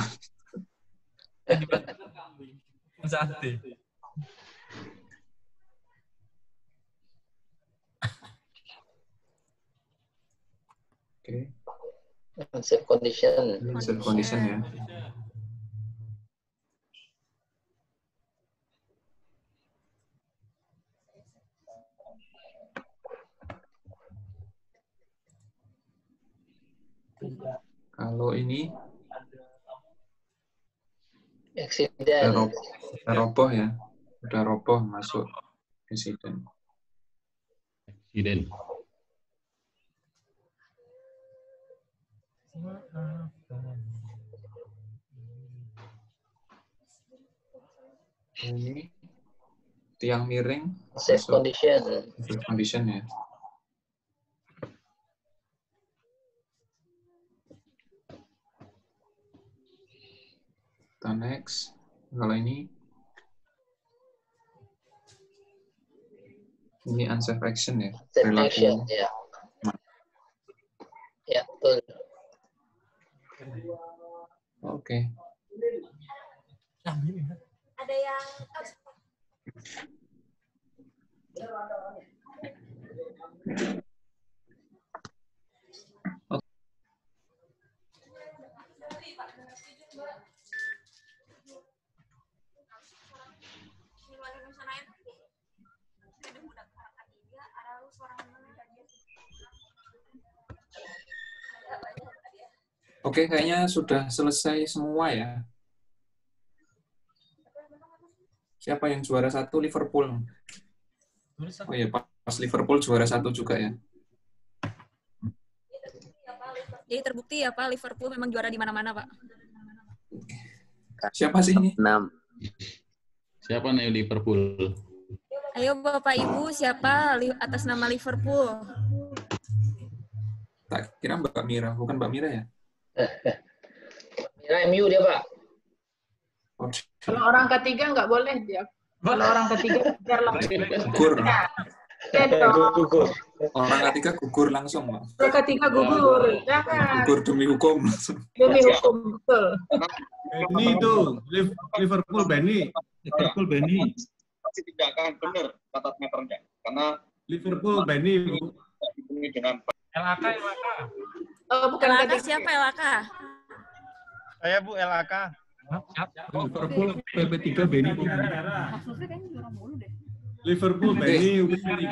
Sate. Oke, Unsafe condition. unsafe condition ya. Kalau ini Accident. udah roboh ya, udah roboh masuk insiden. Insiden. Ini tiang miring Unsafe masuk condition. unsafe condition ya. Kita next. Kalau ini unsafe action ya. Unsafe action. Ya. Ya, betul. Oke. Ada yang Oke, kayaknya sudah selesai semua ya. Siapa yang juara 1? Liverpool. Oh ya, pas Liverpool juara 1 juga ya. Jadi terbukti ya Pak, Liverpool memang juara di mana-mana Pak. Siapa sih ini? 6. Siapa nih Liverpool? Ayo Bapak Ibu, siapa atas nama Liverpool? Tak kira Mbak Mira, bukan Mbak Mira ya? Mira MU dia, Pak. Oh, Kalau orang ketiga nggak boleh dia. Kalau orang ketiga biar langsung. gugur. Ya dong. Gugur. Orang ketiga gugur langsung, Mbak. Orang ketiga gugur. Jangan. Gugur demi hukum langsung. Demi hukum, betul. Ini itu Liverpool Benny. Liverpool Benny. Pasti tidak akan benar tata meternya karena Liverpool Benny. dipenuhi dengan LAK. Oh, bukan LAK ketiga. siapa LAK? saya Bu LAK. Liverpool PP3 Benny. Liverpool Benny PP3.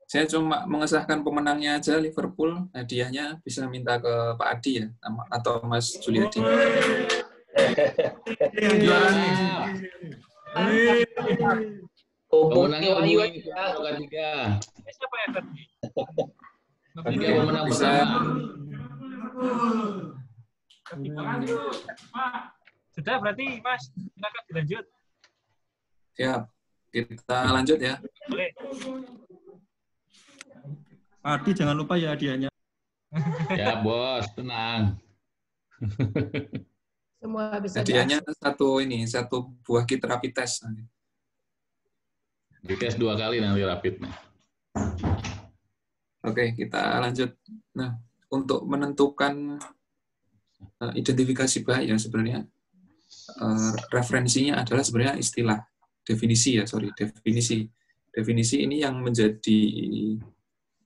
Saya cuma mengesahkan pemenangnya aja Liverpool. Hadiahnya bisa minta ke Pak Adi ya, atau Mas Juliadi. Yang juara nih. Pemenangnya Wahyu hubungi aja. Siapa yang tadi? Tiga pemenang Bisa. Sudah berarti Mas, silakan dilanjut. Siap. Kita lanjut ya. Boleh. Adi jangan lupa ya hadiahnya. Ya bos, tenang. Semua bisa Hadiahnya satu buah kit rapid test. Dites 2 kali nanti rapidnya. Oke, kita lanjut. Nah, untuk menentukan identifikasi bahaya sebenarnya referensinya adalah sebenarnya istilah definisi. Definisi ini yang menjadi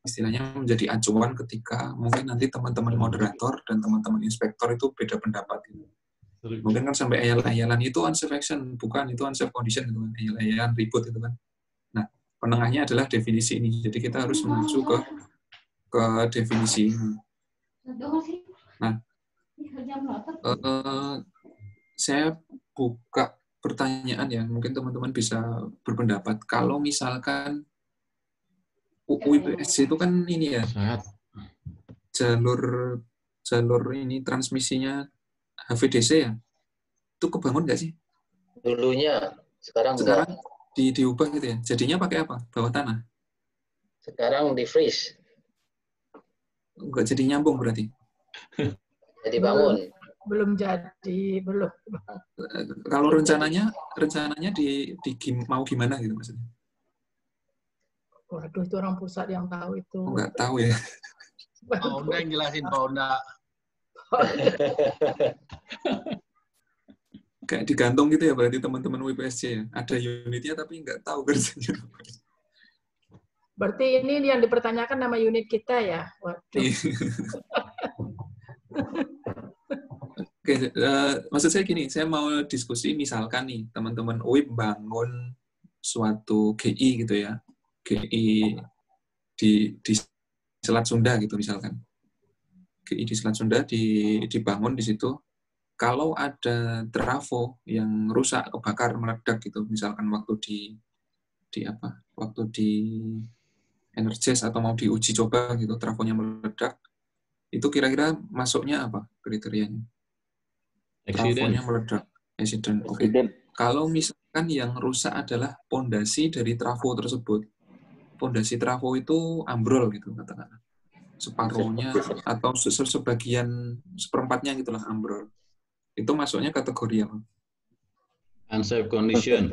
istilahnya menjadi acuan ketika mungkin nanti teman-teman moderator dan teman-teman inspektor itu beda pendapat. Mungkin kan sampai ayal-ayalan itu unsafe action, bukan itu unsafe condition, itu kan ayal-ayalan ribut itu kan. Nah, penengahnya adalah definisi ini. Jadi kita harus mengacu ke definisi ini. Nah, saya buka pertanyaan ya, mungkin teman-teman bisa berpendapat. Kalau misalkan UIPSC itu kan ini ya, jalur ini transmisinya HVDC ya, itu kebangun nggak sih? Dulunya, sekarang Sekarang enggak. diubah gitu ya. Jadinya pakai apa? Bawah tanah? Sekarang di freeze. Nggak jadi nyambung berarti? Jadi bangun. Belum jadi, belum. Kalau rencananya mau gimana gitu maksudnya? Waduh, itu orang pusat yang tahu itu. Nggak tahu ya. Pak Onda yang jelasin, Pak Onda. Kayak digantung gitu ya berarti teman-teman UIPSC ya. Ada unitnya tapi nggak tahu kerjanya. Berarti ini yang dipertanyakan nama unit kita ya? Waduh. Oke, maksud saya gini, saya mau diskusi misalkan nih teman-teman UIP bangun suatu GI gitu ya, GI di Selat Sunda gitu misalkan, GI di Selat Sunda dibangun di situ. Kalau ada trafo yang rusak, kebakar, meledak gitu, misalkan waktu di Energies atau mau diuji coba gitu, trafonya meledak, itu kira-kira masuknya apa kriterianya? Trafonya meledak, accident. Oke. Kalau misalkan yang rusak adalah pondasi dari trafo tersebut, pondasi trafo itu ambrol gitu katakanlah, separuhnya atau sebagian seperempatnya gitulah ambrol. Itu masuknya kategori apa? Unsafe condition.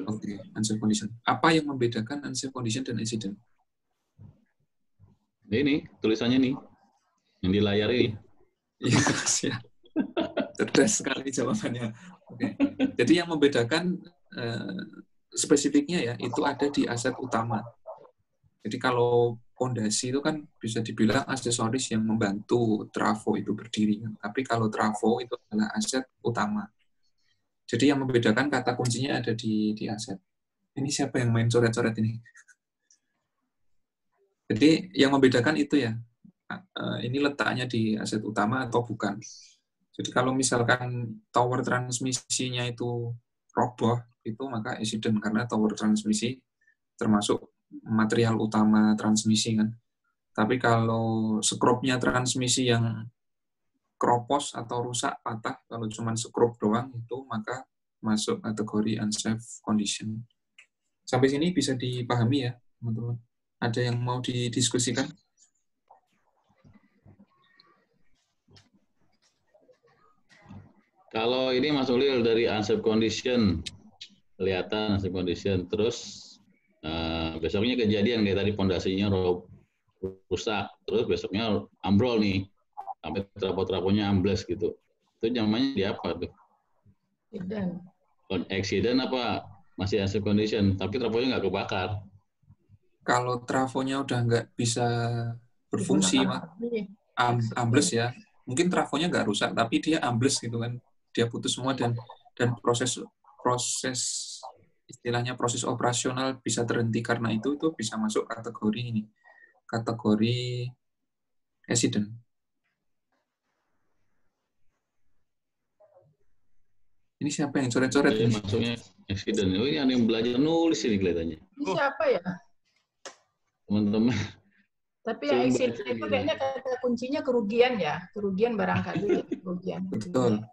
Oke, unsafe condition. Apa yang membedakan unsafe condition dan accident? Ini tulisannya nih, yang di layar ini. Iya, siap. Cerdas sekali jawabannya. Oke. Jadi yang membedakan spesifiknya ya, itu ada di aset utama. Jadi kalau pondasi itu kan bisa dibilang aksesoris yang membantu trafo itu berdiri. Tapi kalau trafo itu adalah aset utama. Jadi yang membedakan kata kuncinya ada di aset. Ini siapa yang main coret-coret ini? Jadi yang membedakan itu ya, ini letaknya di aset utama atau bukan. Jadi kalau misalkan tower transmisinya itu roboh, itu maka accident karena tower transmisi termasuk material utama transmisi kan. Tapi kalau skrupnya transmisi yang keropos atau rusak, patah, kalau cuma skrup doang itu maka masuk kategori unsafe condition. Sampai sini bisa dipahami ya, teman-teman? Ada yang mau didiskusikan? Kalau ini Mas Ulil dari unsafe condition, kelihatan unsafe condition, terus besoknya kejadian kayak tadi pondasinya rusak, terus besoknya ambrol nih, sampai trafo-trafonya ambles gitu. Itu namanya di apa tuh? Accident apa masih unsafe condition, tapi trafonya nggak kebakar? Kalau trafonya udah nggak bisa berfungsi, ambles ya. Mungkin trafonya nggak rusak, tapi dia ambles gitu kan. Dia putus semua dan proses istilahnya proses operasional bisa terhenti karena itu bisa masuk kategori ini. Kategori accident. Ini siapa yang coret-coret? Ini masuknya accident. Oh, ini ada yang belajar nulis ini kelihatannya. Ini siapa ya? Teman-teman. Tapi yang accident itu kayaknya kata kuncinya kerugian ya, kerugian barangkali kerugian. Betul.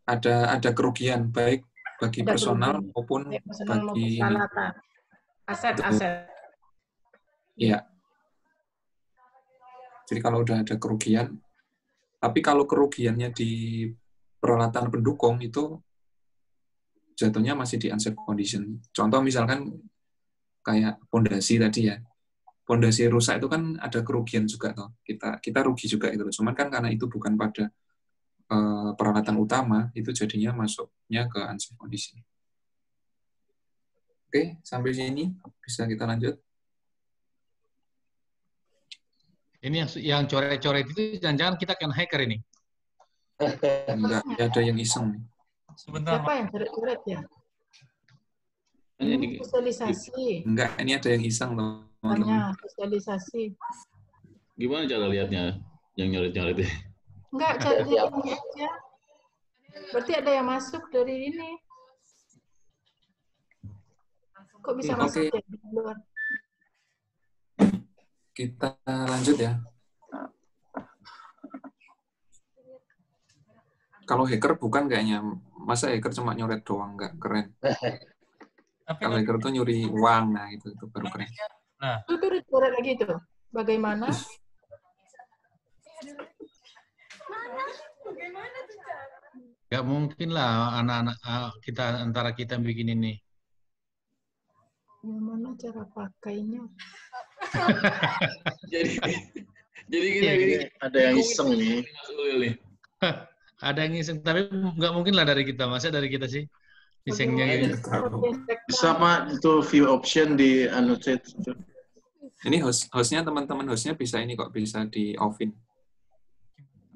Ada kerugian baik bagi personal maupun bagi aset-aset. Iya. Jadi kalau udah ada kerugian, tapi kalau kerugiannya di peralatan pendukung itu jatuhnya masih di unsafe condition. Contoh misalkan kayak pondasi tadi ya. Pondasi rusak itu kan ada kerugian juga toh. Kita rugi juga itu. Cuman kan karena itu bukan pada peralatan utama, itu jadinya masuknya ke unsafe condition. Oke, sampai sini bisa kita lanjut. Ini yang coret-coret itu jangan-jangan kita kan hacker ini. Enggak, ada yang iseng. Sebentar. Siapa yang coret-coret ya? Ini sosialisasi. Enggak, ini ada yang iseng loh. Sosialisasi. Gimana cara lihatnya yang nyoret-nyoret itu? Enggak, cari ini aja. Berarti ada yang masuk dari ini. Kok bisa masuk Oke. ya di luar? Kita lanjut ya. Kalau hacker bukan kayaknya. Masa hacker cuma nyoret doang, nggak keren. Kalau hacker tuh nyuri uang, nah itu baru keren. Nah, Itu coret lagi tuh. Bagaimana? Nggak mungkin lah anak-anak kita antara kita bikin ini. Gimana cara pakainya? Jadi kita gini. Ada yang iseng nih. Ada yang iseng, tapi nggak mungkin lah dari kita. Masa dari kita sih isengnya gini. Bisa Pak itu view option di annotate. Ini hostnya teman-teman hostnya bisa ini kok, bisa di off-in.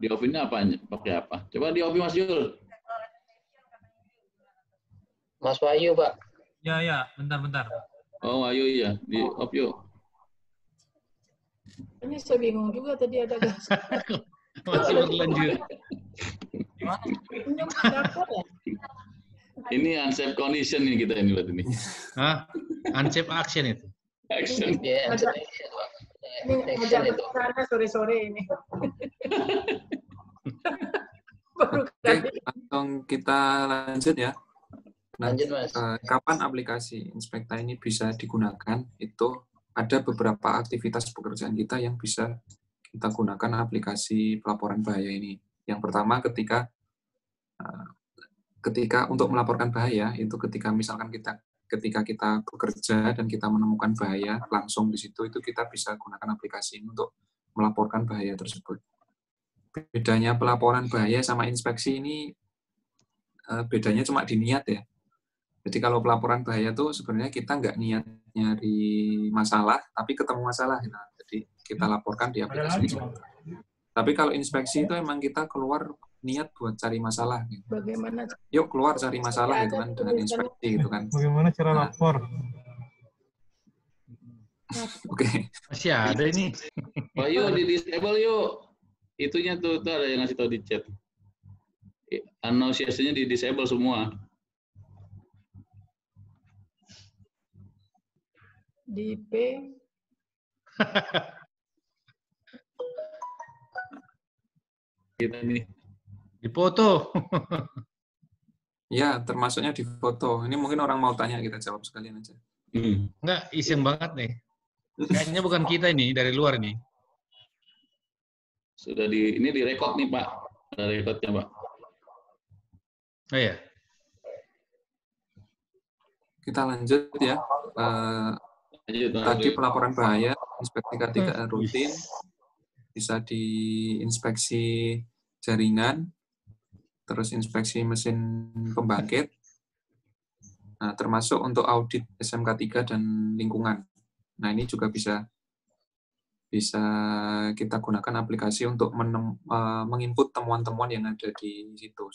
Di off-nya apa? Pakai apa? Coba di off-in Mas Yul. Mas Wahyu, Pak. ya, bentar. Oh, ayo ya, di off yuk. Ini saya bingung juga tadi ada gas. Masih berlanjut. Ini dapur ya? Ini unsafe condition nih kita ini berarti ini. Hah? Unsafe action itu. Action. Iya, Ada- action, Pak. Ini Action ngajak itu. ke sana sore-sore ini. Baru Oke, kali. langsung kita lanjut ya. Nah, Lanjut, Mas. kapan aplikasi Inspekta ini bisa digunakan? Itu ada beberapa aktivitas pekerjaan kita yang bisa kita gunakan aplikasi pelaporan bahaya ini. Yang pertama ketika untuk melaporkan bahaya itu ketika misalkan ketika kita bekerja dan kita menemukan bahaya langsung di situ, itu kita bisa gunakan aplikasi ini untuk melaporkan bahaya tersebut. Bedanya pelaporan bahaya sama inspeksi ini bedanya cuma di niat ya. Jadi kalau pelaporan bahaya tuh sebenarnya kita nggak niat nyari masalah, tapi ketemu masalah. Nah, jadi kita laporkan di aplikasi Inspekta. Tapi kalau inspeksi itu emang kita keluar niat buat cari masalah. Gitu. Bagaimana? Yuk keluar cari masalah gitu kan dengan inspeksi gitu kan. Bagaimana cara lapor? Oke. Masih ada ini. Pak yuk di disable yuk. Itunya tuh ada yang ngasih tahu di chat. Annonciation-nya di disable semua. Di P. Kita nih. Di foto. Ya, termasuknya di foto. Ini mungkin orang mau tanya, kita jawab sekalian aja. Enggak, iseng banget nih. Kayaknya bukan kita ini, dari luar nih. Sudah ini direkod nih Pak. Ada rekodnya Pak. Oh ya. Kita lanjut ya. Tadi pelaporan bahaya, inspeksi K3 rutin, bisa diinspeksi jaringan, terus inspeksi mesin pembangkit, nah, termasuk untuk audit SMK3 dan lingkungan. Nah ini juga bisa kita gunakan aplikasi untuk menginput temuan-temuan yang ada di situ.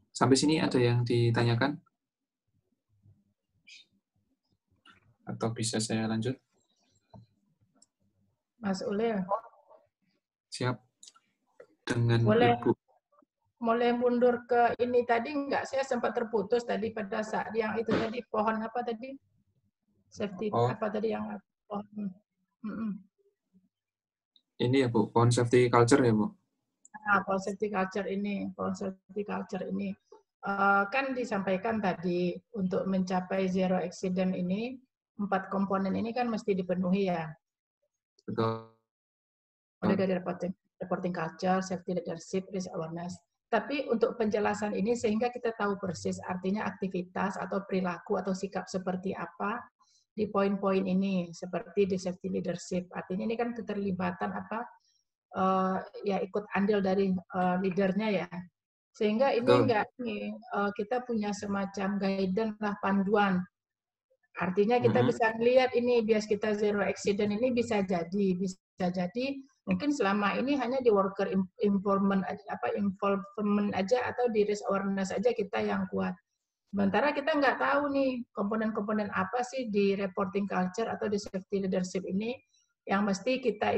Sampai sini ada yang ditanyakan? Atau bisa saya lanjut? Mas Ule. Siap. Dengan Boleh. Ibu. Mulai mundur ke ini tadi enggak? Saya sempat terputus tadi pada saat yang itu tadi pohon apa tadi? Safety apa tadi yang pohon? Ini ya Bu, pohon safety culture ya Bu? Nah, pohon safety culture ini, kan disampaikan tadi untuk mencapai zero accident ini 4 komponen ini kan mesti dipenuhi ya. Betul. Mulai dari reporting culture, safety leadership, risk awareness. Tapi untuk penjelasan ini sehingga kita tahu persis artinya aktivitas atau perilaku atau sikap seperti apa di poin-poin ini, seperti di safety leadership. Artinya ini kan keterlibatan ya ikut andil dari leadernya ya. Sehingga ini kita punya semacam guidance lah, panduan. Artinya kita bisa melihat ini bias kita zero accident ini bisa jadi mungkin selama ini hanya di worker involvement aja atau di risk awareness aja kita yang kuat. Sementara kita nggak tahu nih komponen-komponen apa sih di reporting culture atau di safety leadership ini yang mesti kita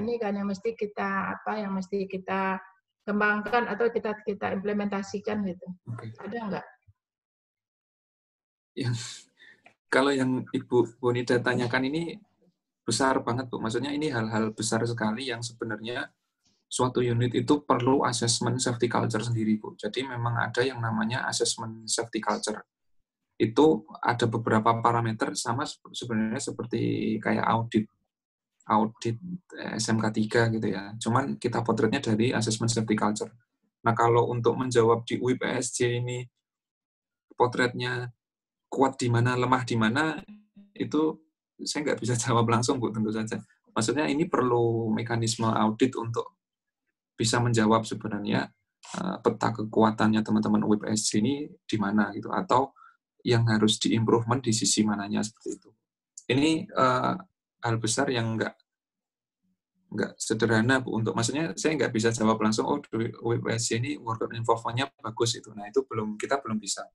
kembangkan atau kita implementasikan gitu? Ada nggak? Kalau yang Ibu Bonida tanyakan ini besar banget, Bu. Maksudnya ini hal-hal besar sekali yang sebenarnya suatu unit itu perlu assessment safety culture sendiri, Bu. Jadi memang ada yang namanya assessment safety culture. Itu ada beberapa parameter sama sebenarnya seperti kayak audit SMK 3 gitu ya. Cuman kita potretnya dari assessment safety culture. Nah, kalau untuk menjawab di UIPSJ ini potretnya kuat di mana, lemah di mana, itu saya nggak bisa jawab langsung, Bu, tentu saja. Maksudnya ini perlu mekanisme audit untuk bisa menjawab sebenarnya peta kekuatannya teman-teman UIPSJ ini di mana gitu, atau yang harus di-improvement di sisi mananya seperti itu. Ini hal besar yang nggak sederhana, Bu, untuk maksudnya saya nggak bisa jawab langsung, oh UIPSJ ini worker involvement-nya bagus itu. Nah, itu kita belum bisa.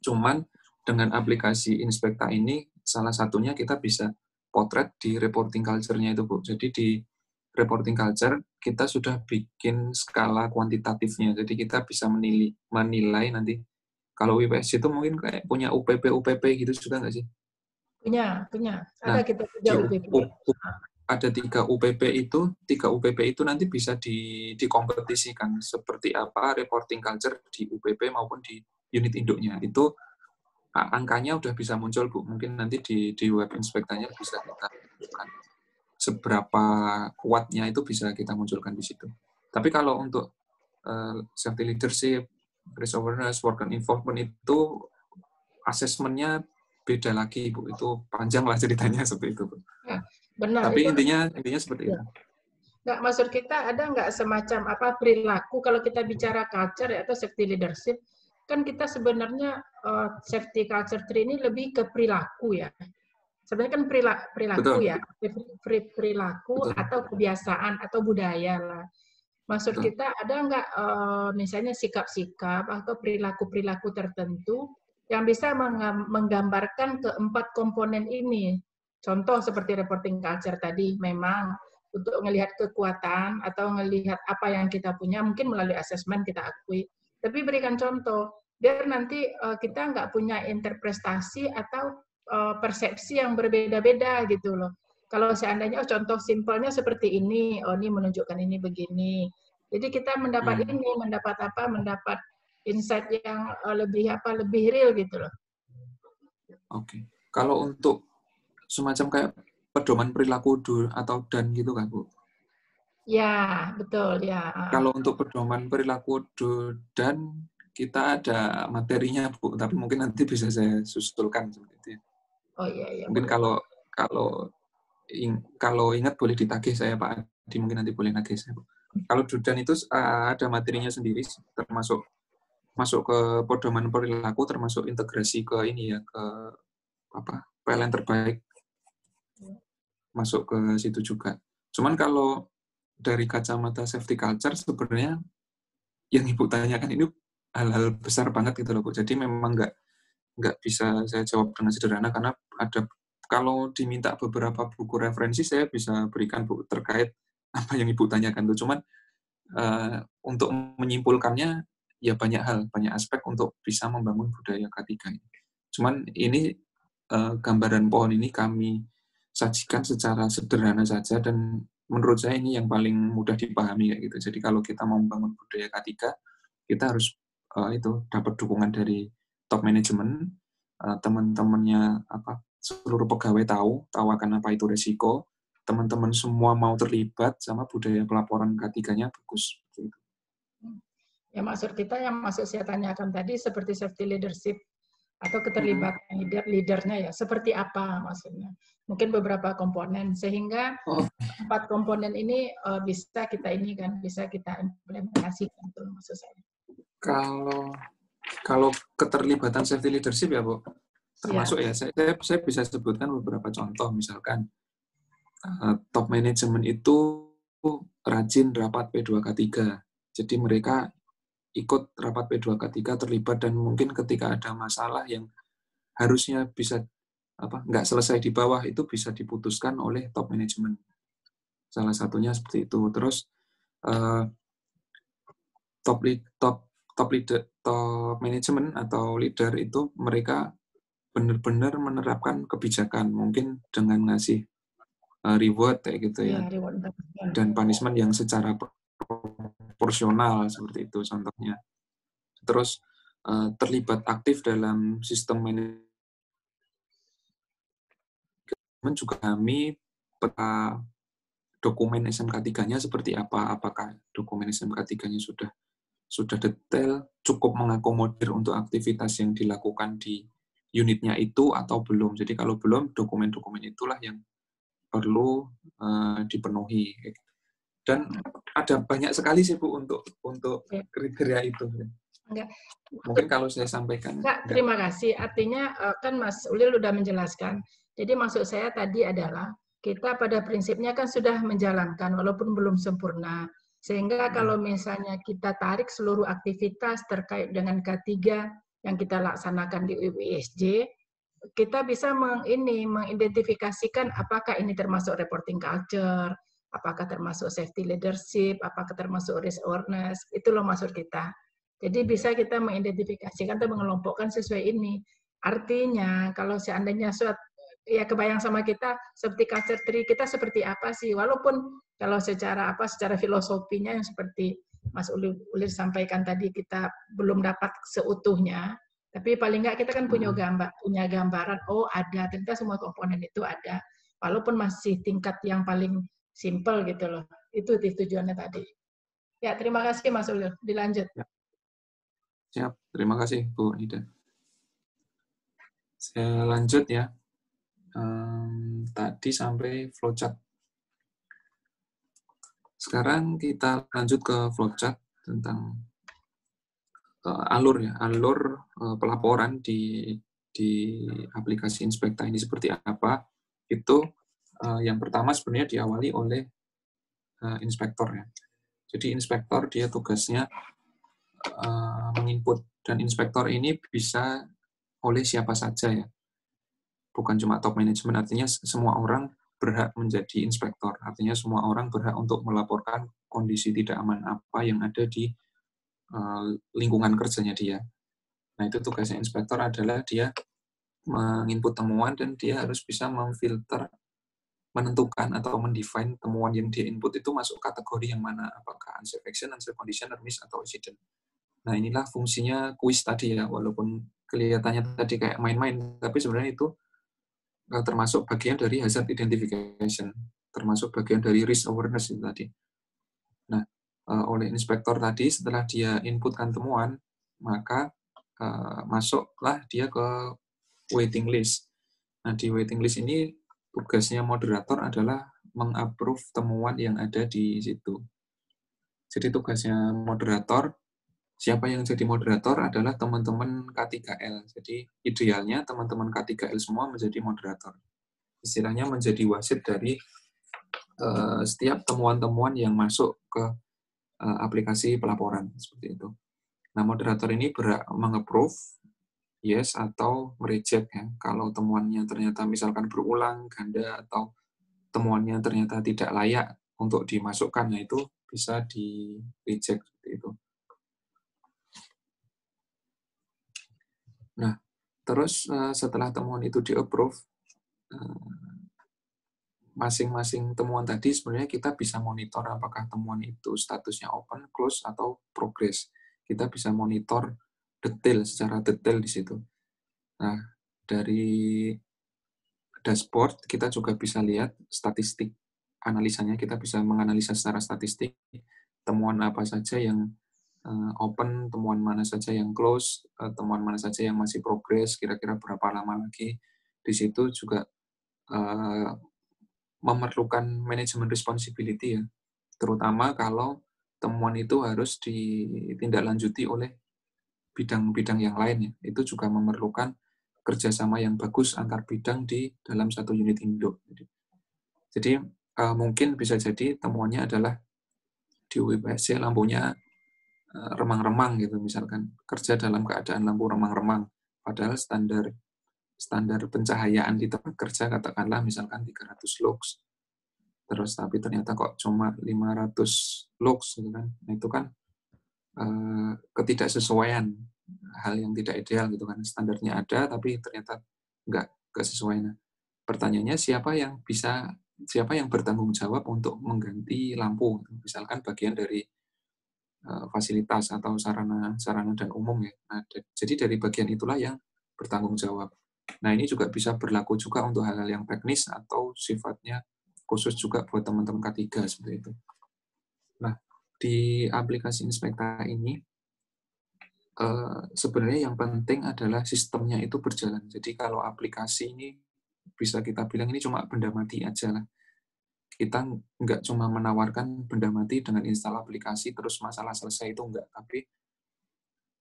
Cuman dengan aplikasi Inspekta ini, salah satunya kita bisa potret di reporting culture-nya itu, Bu. Jadi di reporting culture, kita sudah bikin skala kuantitatifnya. Jadi kita bisa menilai nanti. Kalau UIPSJ itu mungkin kayak punya UPP gitu, sudah nggak sih? Punya. Ada Nah, kita punya UPP. Ada 3 UPP itu nanti bisa dikompetisikan seperti apa reporting culture di UPP maupun di unit induknya. Itu angkanya udah bisa muncul, Bu. Mungkin nanti di web inspektanya bisa kita munculkan. Seberapa kuatnya itu bisa kita munculkan di situ. Tapi kalau untuk safety leadership, risk awareness, worker involvement itu asesmennya beda lagi, Bu. Itu panjang lah ceritanya seperti itu, Bu. Benar. Tapi itu intinya seperti itu. Nggak, maksud kita ada nggak semacam perilaku kalau kita bicara culture atau safety leadership, kan kita sebenarnya safety culture ini lebih ke perilaku ya. Sebenarnya kan perilaku. Betul. Ya, perilaku. Betul. Atau kebiasaan atau budaya lah. Maksud Betul. Kita ada nggak misalnya sikap-sikap atau perilaku-perilaku tertentu yang bisa menggambarkan keempat komponen ini. Contoh seperti reporting culture tadi, memang untuk melihat kekuatan atau melihat apa yang kita punya, mungkin melalui asesmen kita akui. Tapi berikan contoh, biar nanti kita nggak punya interpretasi atau persepsi yang berbeda-beda gitu loh. Kalau seandainya contoh simpelnya seperti ini, ini menunjukkan ini begini. Jadi kita mendapat mendapat insight yang lebih real gitu loh. Oke. Kalau untuk semacam kayak pedoman perilaku atau dan gitu kan, Bu? Ya, betul ya. Kalau untuk pedoman perilaku dan kita ada materinya, Bu, tapi mungkin nanti bisa saya susulkan seperti itu. Oh iya. Mungkin kalau ingat boleh ditagih saya, Pak Adi, mungkin nanti boleh nagih saya, Bu. Kalau dan itu ada materinya sendiri, termasuk masuk ke pedoman perilaku, termasuk integrasi ke ini ya, ke PLN terbaik, masuk ke situ juga. Cuman kalau dari kacamata safety culture sebenarnya yang Ibu tanyakan ini hal-hal besar banget gitu loh, Bu. Jadi memang nggak bisa saya jawab dengan sederhana karena kalau diminta beberapa buku referensi saya bisa berikan, Bu, terkait apa yang Ibu tanyakan itu. Cuman untuk menyimpulkannya ya banyak aspek untuk bisa membangun budaya K3. Cuman ini gambaran pohon ini kami sajikan secara sederhana saja dan menurut saya ini yang paling mudah dipahami kayak gitu. Jadi kalau kita mau membangun budaya K3, kita harus dapat dukungan dari top manajemen, teman-temannya seluruh pegawai tahu akan apa itu resiko, teman-teman semua mau terlibat sama budaya pelaporan K3-nya bagus. Ya, maksud kita yang saya tanyakan tadi seperti safety leadership atau keterlibatan leadernya ya, seperti apa maksudnya? Mungkin beberapa komponen sehingga 4 komponen ini bisa kita implementasikan itu maksud saya. Kalau keterlibatan safety leadership ya, Bu, termasuk ya saya bisa sebutkan beberapa contoh, misalkan top manajemen itu rajin rapat P2K3. Jadi mereka ikut rapat P2K3 terlibat dan mungkin ketika ada masalah yang harusnya bisa nggak selesai di bawah itu bisa diputuskan oleh top manajemen. Salah satunya seperti itu. Terus top manajemen atau leader itu mereka benar-benar menerapkan kebijakan, mungkin dengan ngasih reward kayak gitu ya, dan punishment yang secara proporsional seperti itu contohnya. Terus terlibat aktif dalam sistem manajemen juga kami peta dokumen SMK 3-nya seperti apa, apakah dokumen SMK 3-nya sudah detail, cukup mengakomodir untuk aktivitas yang dilakukan di unitnya itu atau belum. Jadi kalau belum, dokumen-dokumen itulah yang perlu dipenuhi. Dan ada banyak sekali sih Bu untuk kriteria itu. Enggak. Mungkin kalau saya sampaikan. Terima kasih. Artinya kan Mas Ulil sudah menjelaskan. Jadi maksud saya tadi adalah kita pada prinsipnya kan sudah menjalankan walaupun belum sempurna. Sehingga kalau misalnya kita tarik seluruh aktivitas terkait dengan K3 yang kita laksanakan di UISJ, kita bisa mengidentifikasikan apakah ini termasuk reporting culture, apakah termasuk safety leadership, apakah termasuk risk awareness, itu loh maksud kita. Jadi bisa kita mengidentifikasikan atau mengelompokkan sesuai ini. Artinya kalau seandainya ya kebayang sama kita seperti culture tree kita seperti apa sih, walaupun kalau secara filosofinya yang seperti Mas Ulir sampaikan tadi kita belum dapat seutuhnya, tapi paling nggak kita kan punya gambaran, oh ada, ternyata semua komponen itu ada, walaupun masih tingkat yang paling simple gitu loh. Itu tujuannya tadi. Ya, terima kasih Mas Ulir. Dilanjut. Siap, terima kasih Bu Ida. Saya lanjut ya. Tadi sampai flowchart. Sekarang kita lanjut ke flowchart tentang alur pelaporan di aplikasi Inspekta ini seperti apa. Itu yang pertama sebenarnya diawali oleh inspektor ya. Jadi inspektor dia tugasnya menginput, dan inspektor ini bisa oleh siapa saja ya. Bukan cuma top management, artinya semua orang berhak menjadi inspektor. Artinya semua orang berhak untuk melaporkan kondisi tidak aman apa yang ada di lingkungan kerjanya dia. Nah, itu tugasnya inspektor adalah dia menginput temuan dan dia harus bisa memfilter, menentukan atau mendefine temuan yang dia input itu masuk kategori yang mana, apakah unsafe action, unsafe condition, miss, atau incident. Nah, inilah fungsinya kuis tadi ya, walaupun kelihatannya tadi kayak main-main, tapi sebenarnya itu termasuk bagian dari hazard identification, termasuk bagian dari risk awareness itu tadi. Nah, oleh inspektor tadi, setelah dia inputkan temuan, maka masuklah dia ke waiting list. Nah, di waiting list ini tugasnya moderator adalah mengapprove temuan yang ada di situ. Jadi tugasnya moderator, siapa yang jadi moderator adalah teman-teman K3L. Jadi idealnya teman-teman K3L semua menjadi moderator. Istilahnya menjadi wasit dari setiap temuan-temuan yang masuk ke aplikasi pelaporan seperti itu. Nah, moderator ini berhak meng-approve, yes atau mereject ya. Kalau temuannya ternyata misalkan berulang, ganda, atau temuannya ternyata tidak layak untuk dimasukkan, nah itu bisa di-reject seperti itu. Nah, terus setelah temuan itu di-approve, masing-masing temuan tadi sebenarnya kita bisa monitor apakah temuan itu statusnya open, close, atau progress. Kita bisa monitor secara detail di situ. Nah, dari dashboard kita juga bisa lihat statistik analisanya, kita bisa menganalisa secara statistik temuan apa saja yang open, temuan mana saja yang close, temuan mana saja yang masih progress, kira-kira berapa lama lagi. Di situ juga memerlukan manajemen responsibility ya, terutama kalau temuan itu harus ditindaklanjuti oleh bidang-bidang yang lain ya. Itu juga memerlukan kerjasama yang bagus antar bidang di dalam satu unit induk. Jadi mungkin bisa jadi temuannya adalah di UIPSC lampunya remang-remang gitu, misalkan kerja dalam keadaan lampu remang-remang, padahal standar pencahayaan di tempat kerja katakanlah misalkan 300 lux, terus tapi ternyata kok cuma 500 lux gitu kan. Nah, itu kan ketidaksesuaian, hal yang tidak ideal gitu kan. Standarnya ada tapi ternyata nggak sesuai. Nah, pertanyaannya siapa yang bertanggung jawab untuk mengganti lampu? Misalkan bagian dari fasilitas atau sarana dan umum ya. Nah, jadi dari bagian itulah yang bertanggung jawab. Nah, ini juga bisa berlaku juga untuk hal-hal yang teknis atau sifatnya khusus juga buat teman-teman K3 seperti itu. Nah, di aplikasi Inspekta ini sebenarnya yang penting adalah sistemnya itu berjalan. Jadi kalau aplikasi ini bisa kita bilang ini cuma benda mati aja lah. Kita nggak cuma menawarkan benda mati dengan install aplikasi terus masalah selesai, itu enggak. Tapi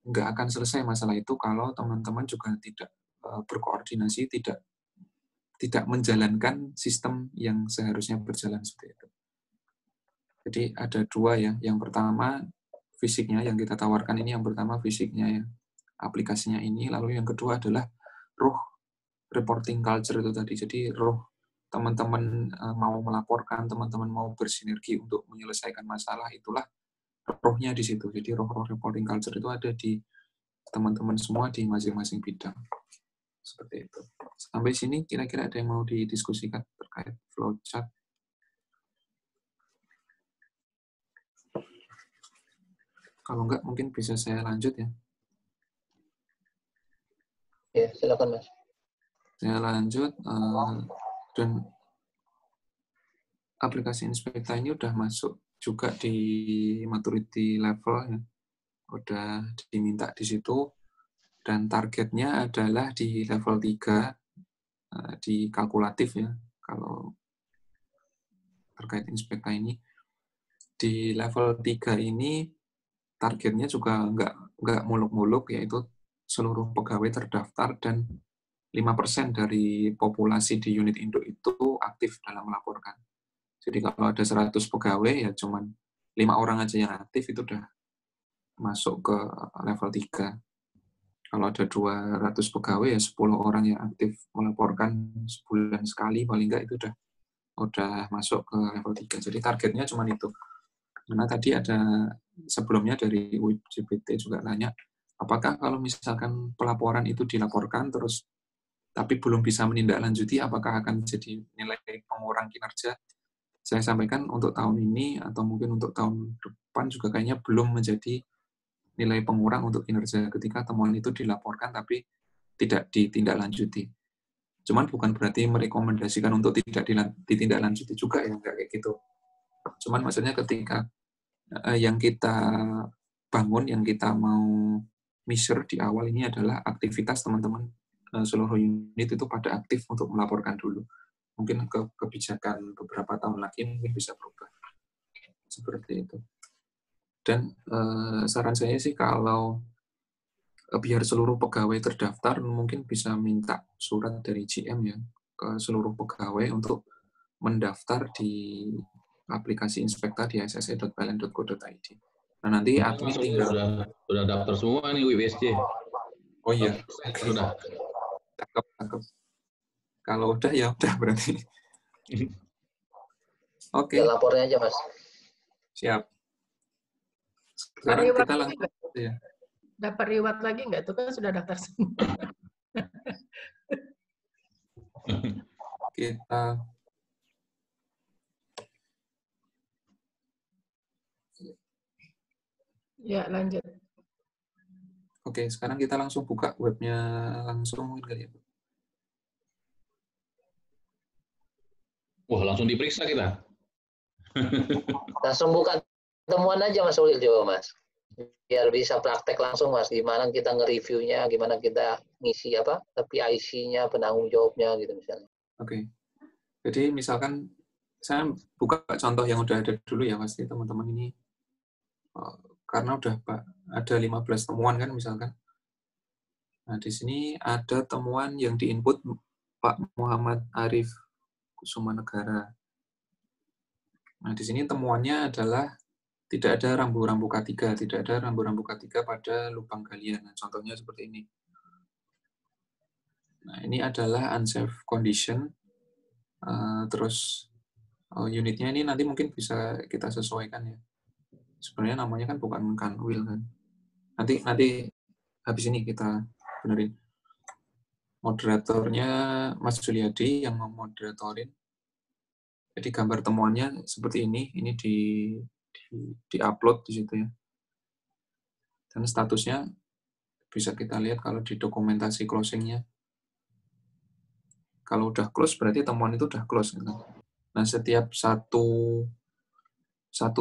nggak akan selesai masalah itu kalau teman-teman juga tidak berkoordinasi, tidak menjalankan sistem yang seharusnya berjalan seperti itu. Jadi ada dua ya. Yang pertama fisiknya yang kita tawarkan ini, yang pertama fisiknya ya, aplikasinya ini. Lalu yang kedua adalah ruh reporting culture itu tadi. Jadi ruh teman-teman mau melaporkan, teman-teman mau bersinergi untuk menyelesaikan masalah, itulah rohnya di situ. Jadi roh reporting culture itu ada di teman-teman semua di masing-masing bidang. Seperti itu. Sampai sini kira-kira ada yang mau didiskusikan terkait flowchart? Kalau enggak mungkin bisa saya lanjut ya. Ya, silakan Mas. Saya lanjut, dan aplikasi Inspekta ini udah masuk juga di maturity level ya. Udah diminta di situ, dan targetnya adalah di level 3 di kalkulatif ya. Kalau terkait Inspekta ini di level 3 ini targetnya juga nggak muluk-muluk, yaitu seluruh pegawai terdaftar dan 5% dari populasi di unit induk itu aktif dalam melaporkan. Jadi kalau ada 100 pegawai, ya cuman 5 orang aja yang aktif, itu udah masuk ke level 3. Kalau ada 200 pegawai, ya 10 orang yang aktif melaporkan sebulan sekali, paling nggak itu udah masuk ke level 3. Jadi targetnya cuma itu. Karena tadi ada sebelumnya dari UIP GPT juga nanya, apakah kalau misalkan pelaporan itu dilaporkan terus tapi belum bisa menindaklanjuti, apakah akan jadi nilai pengurang kinerja? Saya sampaikan untuk tahun ini atau mungkin untuk tahun depan juga kayaknya belum menjadi nilai pengurang untuk kinerja ketika temuan itu dilaporkan tapi tidak ditindaklanjuti. Cuman bukan berarti merekomendasikan untuk tidak ditindaklanjuti juga ya, nggak kayak gitu. Cuman maksudnya ketika yang kita bangun, yang kita mau measure di awal ini adalah aktivitas teman-teman seluruh unit itu pada aktif untuk melaporkan dulu. Mungkin kebijakan beberapa tahun lagi mungkin bisa berubah. Seperti itu. Dan saran saya sih kalau biar seluruh pegawai terdaftar, mungkin bisa minta surat dari GM ya ke seluruh pegawai untuk mendaftar di aplikasi Inspekta di sse.pln.co.id. Nah, nanti admin tinggal... Sudah daftar semua nih WBSJ. Oh iya. Sudah. Cakep. Kalau udah ya udah berarti. Oke. Lapornya aja Mas. Siap. Sekarang kita langsung ya. Dapat reward lagi nggak? Itu kan sudah daftar semua. Kita ya lanjut. Oke, sekarang kita langsung buka webnya langsung mungkin kali ya. Wah, langsung diperiksa kita. Langsung buka temuan aja Mas Ulil coba Mas. Biar bisa praktek langsung Mas, gimana kita nge-reviewnya, gimana kita ngisi tapi IC-nya, penanggung jawabnya gitu misalnya. Oke. Jadi misalkan saya buka contoh yang udah ada dulu ya, pasti teman-teman ini karena udah ada 15 temuan kan misalkan. Nah, di sini ada temuan yang diinput Pak Muhammad Arif Kusumanegara. Nah, di sini temuannya adalah tidak ada rambu-rambu K3, tidak ada rambu-rambu K3 pada lubang galian. Nah, contohnya seperti ini. Nah, ini adalah unsafe condition. Terus unitnya ini nanti mungkin bisa kita sesuaikan ya. sebenarnya namanya kan bukan Kanwil kan. Nanti habis ini kita benerin. Moderatornya Mas Juliadi yang memoderatorin. Jadi gambar temuannya seperti ini di-upload di situ ya. Dan statusnya bisa kita lihat kalau di dokumentasi closing-nya. Kalau udah close berarti temuan itu udah close gitu. Nah, setiap satu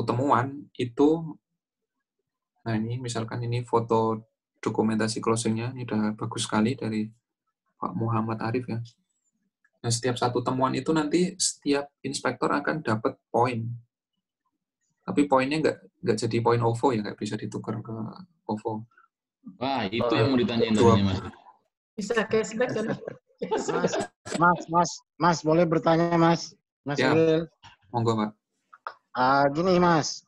temuan itu, nah ini misalkan ini foto dokumentasi closing-nya, ini udah bagus sekali dari Pak Muhammad Arif ya. Nah, setiap satu temuan itu nanti setiap inspektor akan dapat poin. Tapi poinnya nggak jadi poin OVO ya, nggak bisa ditukar ke OVO. Wah, itu yang mau ditanyain tadinya, Mas. Bisa cashback kan? Mas, boleh bertanya, Mas? Mas Ya, Will. monggo, Pak. Gini, Mas.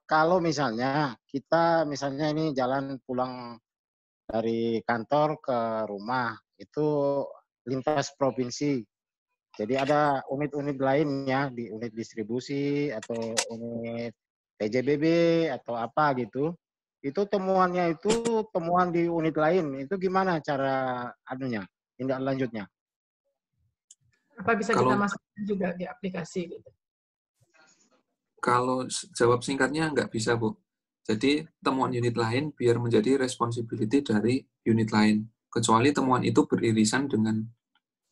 Kalau misalnya kita ini jalan pulang dari kantor ke rumah, itu lintas provinsi. Jadi ada unit-unit lainnya, di unit distribusi atau unit PJBB atau apa gitu. Itu temuannya itu temuan di unit lain. Itu gimana cara tindak lanjutnya? Apa bisa kita masukkan juga di aplikasi gitu? Kalau jawab singkatnya nggak bisa, Bu. Jadi temuan unit lain biar menjadi responsibility dari unit lain. Kecuali temuan itu beririsan dengan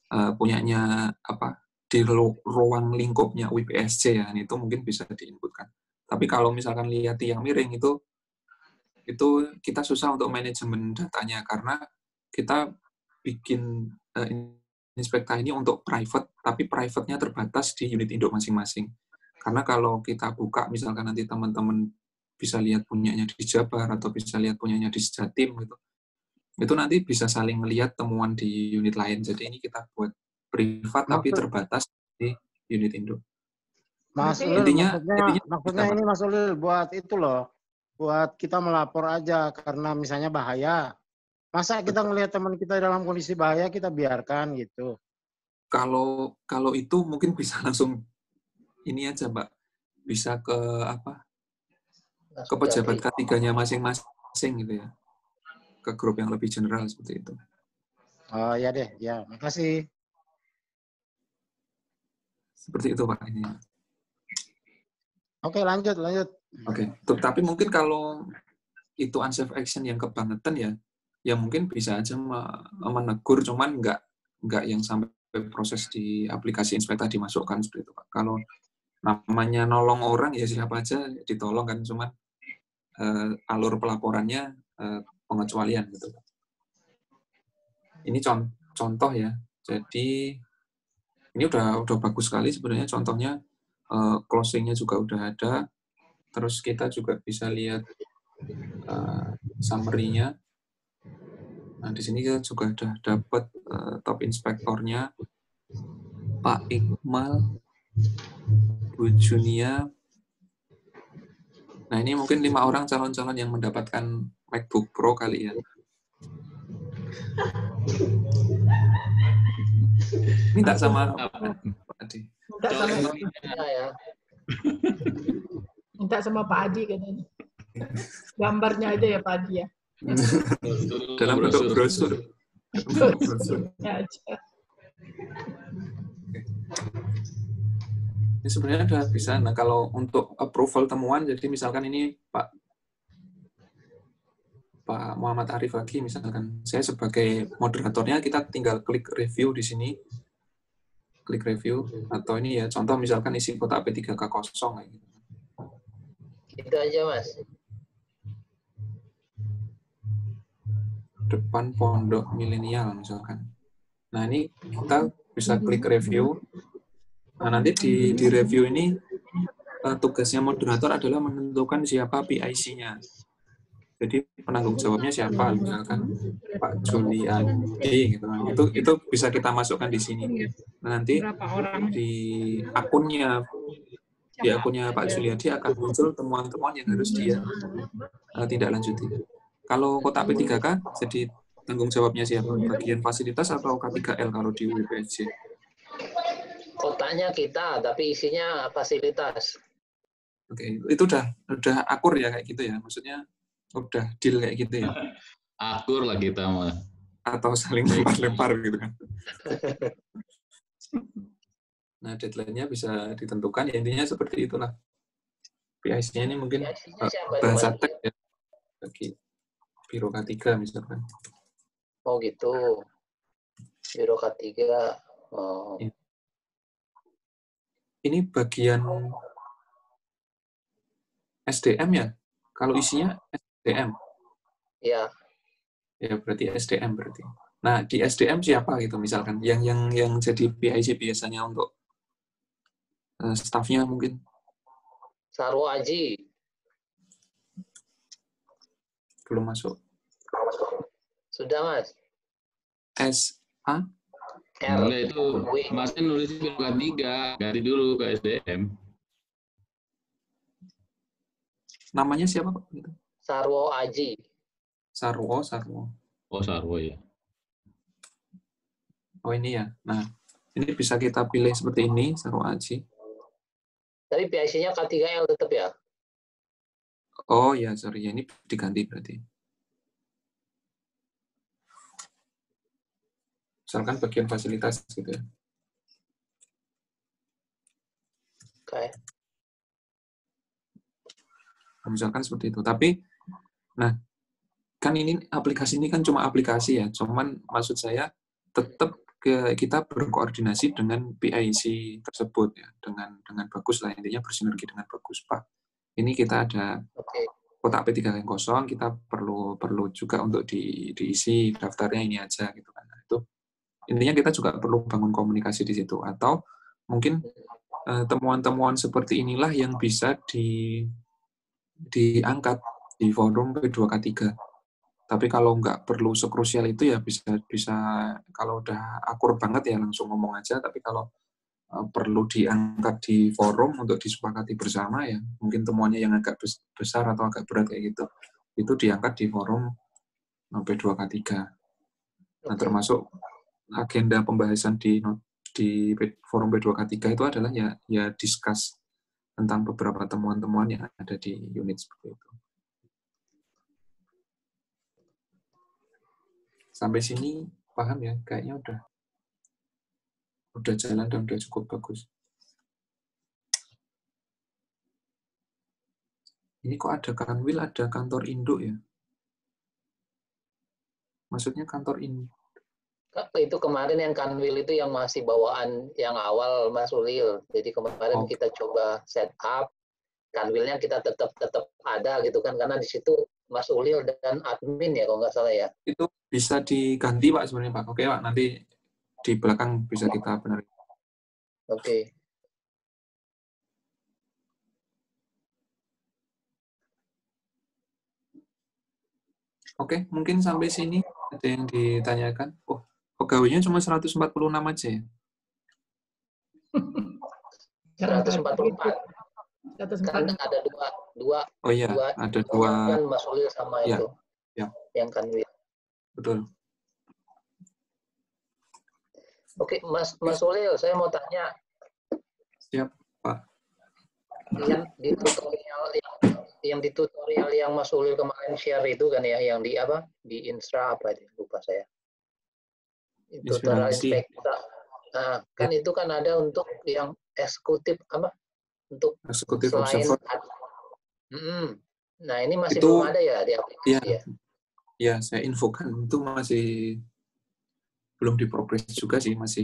punyanya di ruang lingkupnya WPSC ya, itu mungkin bisa diinputkan. Tapi kalau misalkan lihat tiang miring itu kita susah untuk manajemen datanya karena kita bikin Inspekta ini untuk private, tapi private-nya terbatas di unit induk masing-masing. Karena kalau kita buka, misalkan nanti teman-teman bisa lihat punyanya di Jabar atau bisa lihat punyanya di Sejatim gitu, itu nanti bisa saling melihat temuan di unit lain. Jadi ini kita buat privat tapi terbatas di unit induk. Mas Ulil, maksudnya ini Mas Ulil buat itu loh, buat kita melapor aja karena misalnya bahaya. Masa kita ngelihat teman kita dalam kondisi bahaya kita biarkan gitu? Kalau itu mungkin bisa langsung ini aja, Mbak. Bisa ke ke pejabat K3-nya masing-masing gitu ya. Ke grup yang lebih general seperti itu. Oh ya deh, ya makasih. Seperti itu Pak ini. Oke, lanjut. Oke, tapi mungkin kalau itu unsafe action yang kebangetan ya mungkin bisa aja menegur, cuman nggak yang sampai proses di aplikasi Inspekta dimasukkan seperti itu Pak. Kalau namanya nolong orang ya siapa aja ditolong kan, cuman alur pelaporannya pengecualian gitu. Ini contoh ya. Jadi ini udah bagus sekali sebenarnya contohnya, closing-nya juga udah ada. Terus kita juga bisa lihat summary-nya. Nah, di sini kita juga udah dapat top inspektornya Pak Iqmal, Bu Junia. Nah, ini mungkin 5 orang calon-calon yang mendapatkan MacBook Pro kali ya. Minta sama Pak Adi. Minta sama Pak Adi katanya. Gambarnya aja ya Pak Adi ya. Dalam bentuk brosur. Ini sebenarnya udah bisa. Nah, kalau untuk approval temuan, jadi misalkan ini Pak Muhammad Arif lagi, misalkan saya sebagai moderatornya, kita tinggal klik review di sini. Klik review, atau ini ya, contoh misalkan isi kotak P3K kosong. Gitu. Itu aja, Mas. Depan Pondok Milenial, misalkan. Nah, ini kita bisa klik review. Nah, nanti di review ini, tugasnya moderator adalah menentukan siapa PIC-nya. Jadi penanggung jawabnya siapa, misalkan Pak Juliandi gitu. Itu bisa kita masukkan di sini. Nah, nanti di akunnya Pak Juliandi akan muncul temuan-temuan yang harus dia tindak lanjuti. Kalau kotak P3K jadi tanggung jawabnya siapa? Bagian fasilitas atau K3L kalau di WPSC? Kotaknya kita, tapi isinya fasilitas. Oke, itu udah akur ya kayak gitu ya, maksudnya udah deal kayak gitu ya, Akur lah kita mah. atau saling lempar-lempar gitu kan. Nah, deadline-nya bisa ditentukan, ya intinya seperti itulah. PIC-nya ini mungkin PIC-nya siapa itu, bahasa Mas? teks ya, bagi Biro K3 misalkan. Oh gitu. Biro K3. Oh. Ini bagian SDM ya? Kalau isinya SDM? Ya. Ya, berarti SDM berarti. Nah, di SDM siapa gitu misalkan? Yang jadi PIC biasanya untuk staffnya mungkin? Sarwo Aji. Belum masuk. Sudah, Mas. SA? Enggak, itu Masnya nulis Biro K3, ganti dulu ke SDM. Namanya siapa Pak? Gitu. Sarwo Aji. Sarwo. Oh, Sarwo ya. Oh ini ya. Nah, ini bisa kita pilih seperti ini, Sarwo Aji. Tapi PIC-nya K3L tetap ya? Oh ya, sorry. Ya, ini diganti berarti. Misalkan bagian fasilitas gitu ya. Oke. Nah, misalkan seperti itu. Tapi, nah, kan ini aplikasi ini kan cuma aplikasi ya. Cuman maksud saya tetap kita berkoordinasi dengan PIC tersebut ya, dengan bagus lah, intinya bersinergi dengan bagus Pak. Ini kita ada kotak P3 yang kosong, kita perlu juga untuk diisi daftarnya ini aja gitu kan. Nah, itu intinya kita juga perlu bangun komunikasi di situ, atau mungkin temuan-temuan seperti inilah yang bisa diangkat di forum P2K3. Tapi kalau nggak perlu sekrusial itu ya bisa kalau udah akur banget ya langsung ngomong aja. Tapi kalau perlu diangkat di forum untuk disepakati bersama ya mungkin temuannya yang agak besar atau agak berat kayak gitu, itu diangkat di forum P2K3. Nah, termasuk agenda pembahasan di forum P2K3 itu adalah ya discuss tentang beberapa temuan-temuan yang ada di unit seperti itu. Sampai sini paham ya? Kayaknya udah jalan dan udah cukup bagus. Ini kok ada Kanwil, ada kantor induk ya? Maksudnya kantor induk? Itu kemarin yang Kanwil itu yang masih bawaan yang awal Mas Ulil. Jadi kemarin kita coba set up, Kanwilnya kita tetap ada gitu kan, karena di situ Mas Ulil dan admin ya kalau nggak salah ya. Itu bisa diganti Pak sebenarnya Pak. Oke Pak, nanti di belakang bisa kita benerin. Oke. Oke, mungkin sampai sini ada yang ditanyakan. Oh, pegawainya cuma 146 aja ya? 144. Karena ada dua. Oh iya, ada dua. Kan Mas Ulil sama ya, itu. Ya. Yang Kanwil. Betul. Oke, Mas Ulil, saya mau tanya. Siap, Pak. Yang di tutorial yang Mas Ulil kemarin share itu kan ya, yang di apa? Di Instra apa itu? Lupa saya. Tutorial inspekta. Nah, kan itu kan ada untuk yang eksekutif apa? Untuk eksekutif selain Nah, ini masih itu, belum ada ya di aplikasi ya? Ya, saya infokan itu masih belum diprogres juga sih, masih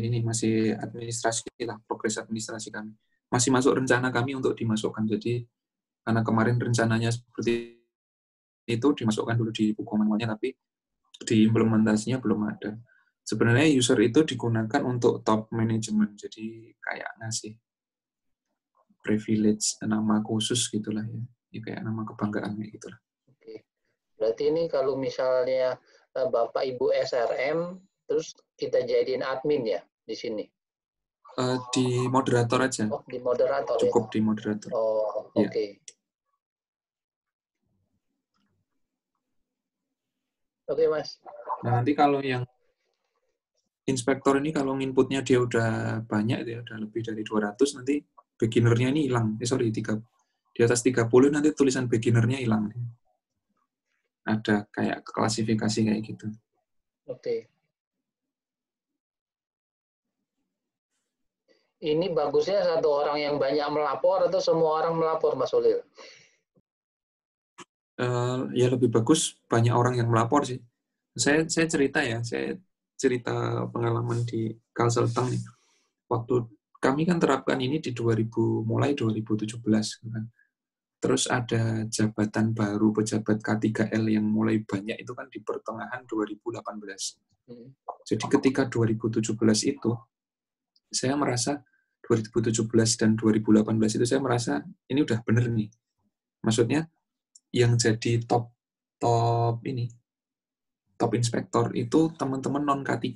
administrasi lah, progres administrasi kami. Masih masuk rencana kami untuk dimasukkan. Jadi karena kemarin rencananya seperti itu dimasukkan dulu di buku manualnya, tapi di implementasinya belum ada. Sebenarnya user itu digunakan untuk top management, jadi kayak ngasih privilege, nama khusus gitulah ya. Ya kayak nama kebanggaan gitulah. Oke. Berarti ini kalau misalnya Bapak Ibu SRM terus kita jadiin admin ya di sini. Di moderator aja. Oh, di moderator. Cukup ya? Di moderator. Oh, oke. Ya. Oke, Mas. Nah, nanti kalau yang inspektor ini kalau inputnya dia udah banyak, dia udah lebih dari 200, nanti beginnernya ini hilang. 3 Di atas 30 nanti tulisan beginner-nya hilang. Ada kayak klasifikasi kayak gitu. Oke. Ini bagusnya satu orang yang banyak melapor atau semua orang melapor, Mas Ulil? Ya lebih bagus banyak orang yang melapor sih. Saya cerita ya, saya cerita pengalaman di Kalselteng nih. Waktu kami kan terapkan ini di mulai 2017 kan. Terus ada jabatan baru pejabat K3L yang mulai banyak itu kan di pertengahan 2018. Jadi ketika 2017 itu saya merasa 2017 dan 2018 itu saya merasa ini udah bener nih. Maksudnya yang jadi top inspektor itu teman-teman non K3.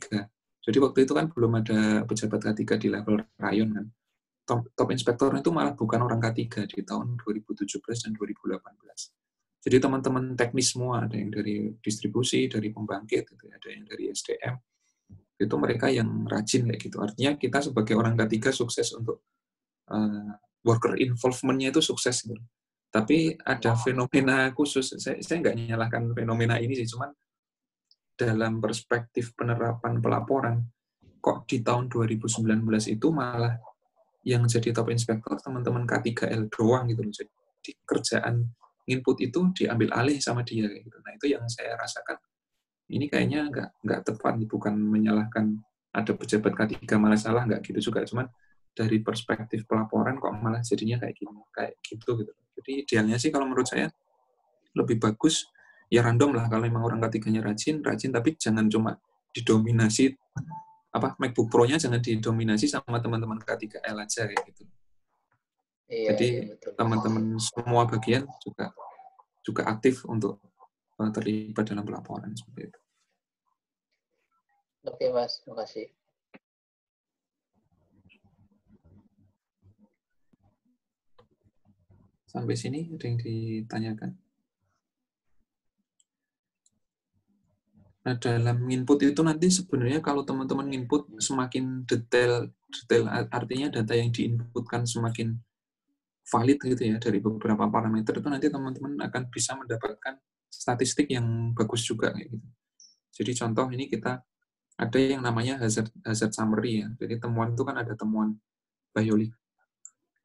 Jadi waktu itu kan belum ada pejabat K3 di level rayon kan. Top inspektor itu malah bukan orang K3 di tahun 2017 dan 2018. Jadi teman-teman teknis semua, ada yang dari distribusi, dari pembangkit, ada yang dari SDM. Itu mereka yang rajin kayak gitu. Artinya kita sebagai orang K3 sukses untuk worker involvement-nya itu sukses gitu. Tapi ada fenomena khusus, saya nggak menyalahkan fenomena ini sih, cuman dalam perspektif penerapan pelaporan, kok di tahun 2019 itu malah yang jadi top inspektor teman-teman K3L doang gitu loh. Jadi kerjaan input itu diambil alih sama dia gitu. Nah itu yang saya rasakan. Ini kayaknya nggak tepat, bukan menyalahkan ada pejabat K3 malah salah, nggak gitu juga. Cuman dari perspektif pelaporan kok malah jadinya kayak gitu. Jadi idealnya sih kalau menurut saya lebih bagus ya random lah, kalau memang orang K3-nya rajin, tapi jangan cuma didominasi MacBook Pro-nya jangan didominasi sama teman-teman K3L aja kayak gitu. Iya, jadi betul. Teman-teman semua bagian juga aktif untuk terlibat dalam pelaporan seperti itu. Oke Mas, terima kasih. Sampai sini ada yang ditanyakan? Nah, dalam input itu nanti sebenarnya kalau teman-teman input semakin detail artinya data yang diinputkan semakin valid gitu ya dari beberapa parameter, itu nanti teman-teman akan bisa mendapatkan statistik yang bagus juga kayak gitu. Jadi contoh ini kita ada yang namanya hazard summary ya. Jadi temuan itu kan ada temuan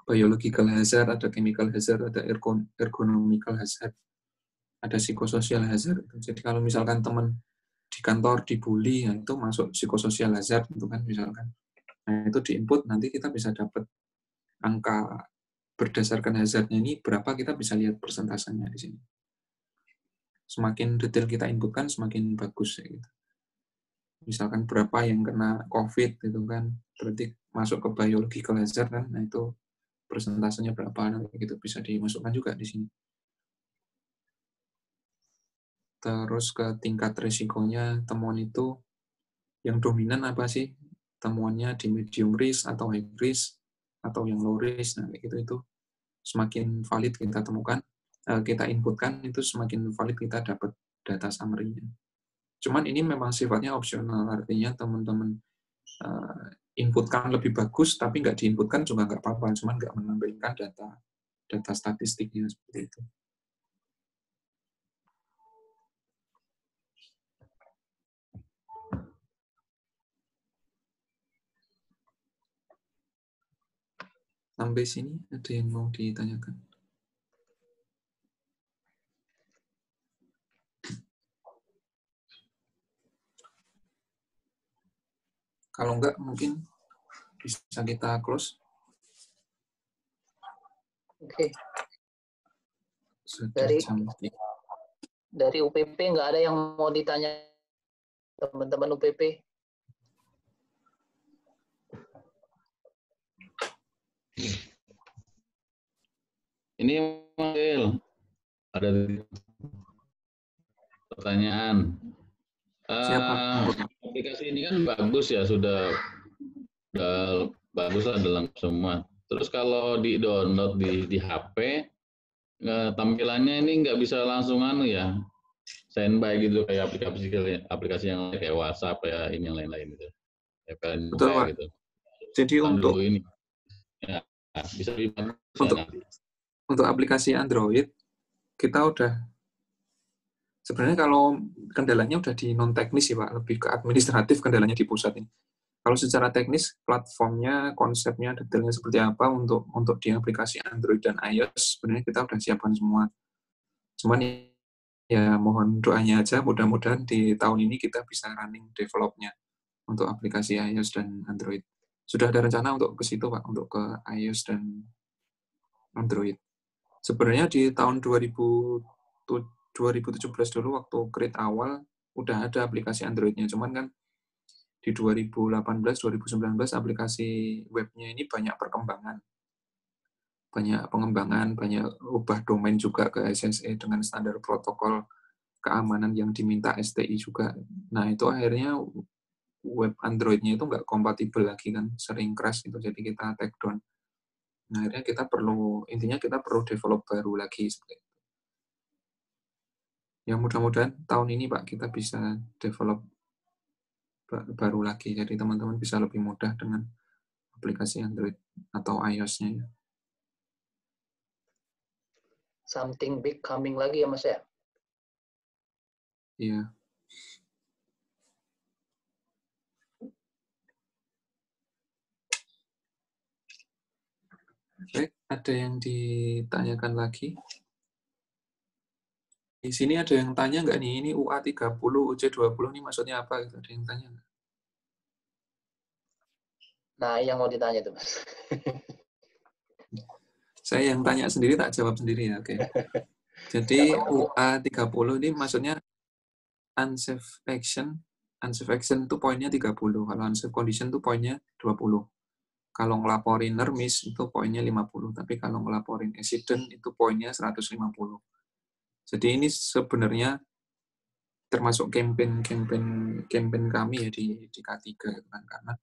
biological hazard, ada chemical hazard, ada ergonomical hazard, ada psychosocial hazard. Jadi kalau misalkan teman di kantor dibully, ya itu masuk psikososial hazard itu kan misalkan. Nah itu diinput, nanti kita bisa dapat angka berdasarkan hazardnya ini berapa, kita bisa lihat persentasenya di sini. Semakin detail kita inputkan, semakin bagus ya gitu. Misalkan berapa yang kena COVID itu kan, berarti masuk ke biological hazard kan, nah itu persentasenya berapa, nah gitu bisa dimasukkan juga di sini. Terus ke tingkat risikonya temuan itu yang dominan apa sih? Temuannya di medium risk atau high risk atau yang low risk. Nah, itu semakin valid kita temukan, kita inputkan, itu semakin valid kita dapat data summary-nya. Cuman ini memang sifatnya opsional, artinya teman-teman inputkan lebih bagus, tapi nggak diinputkan juga nggak apa-apa, cuman nggak menampilkan data statistiknya seperti itu. Sampai sini ada yang mau ditanyakan? Kalau enggak, mungkin bisa kita close. Oke. Sudah jam 3. Dari UPP nggak ada yang mau ditanya, teman-teman UPP? Ini Mas, ada pertanyaan. Aplikasi ini kan bagus ya, sudah bagus lah dalam semua. Terus kalau di download di HP, tampilannya ini nggak bisa langsung ya, standby gitu kayak aplikasi yang lain kayak WhatsApp ya, ini yang lain-lain gitu. Betul Pak. Gitu. Jadi untuk ini ya, bisa dibantu nanti. untuk aplikasi Android, kita udah, sebenarnya kalau kendalanya udah di non-teknis sih Pak, lebih ke administratif kendalanya di pusat ini. Kalau secara teknis, platformnya, konsepnya, detailnya seperti apa untuk di aplikasi Android dan iOS, sebenarnya kita udah siapkan semua. Cuman ya mohon doanya aja, mudah-mudahan di tahun ini kita bisa running developnya untuk aplikasi iOS dan Android. Sudah ada rencana untuk ke situ Pak, untuk ke iOS dan Android. Sebenarnya di tahun 2017 dulu waktu create awal udah ada aplikasi Android-nya, cuman kan di 2018-2019 aplikasi webnya ini banyak perkembangan, banyak pengembangan, banyak ubah domain juga ke SSE dengan standar protokol keamanan yang diminta STI juga. Nah itu akhirnya web Android-nya itu nggak kompatibel lagi kan, sering crash itu, jadi kita take down. Nah akhirnya kita perlu, intinya kita perlu develop baru lagi seperti itu. Ya mudah-mudahan tahun ini Pak kita bisa develop baru lagi, jadi teman-teman bisa lebih mudah dengan aplikasi Android atau iOS-nya ya. Something big coming lagi ya Mas ya? Iya. Baik, ada yang ditanyakan lagi? Di sini ada yang tanya nggak nih, ini UA30, UC20 ini maksudnya apa? Gitu. Ada yang tanya nggak? Nah, yang mau ditanya tuh Mas. Saya yang tanya sendiri, tak jawab sendiri ya, oke. Jadi UA30 ini maksudnya unsafe action itu poinnya 30, kalau unsafe condition itu poinnya 20. Kalau ngelaporin nermis itu poinnya 50, tapi kalau ngelaporin accident itu poinnya 150. Jadi ini sebenarnya termasuk campaign kami ya di K3 kan, karena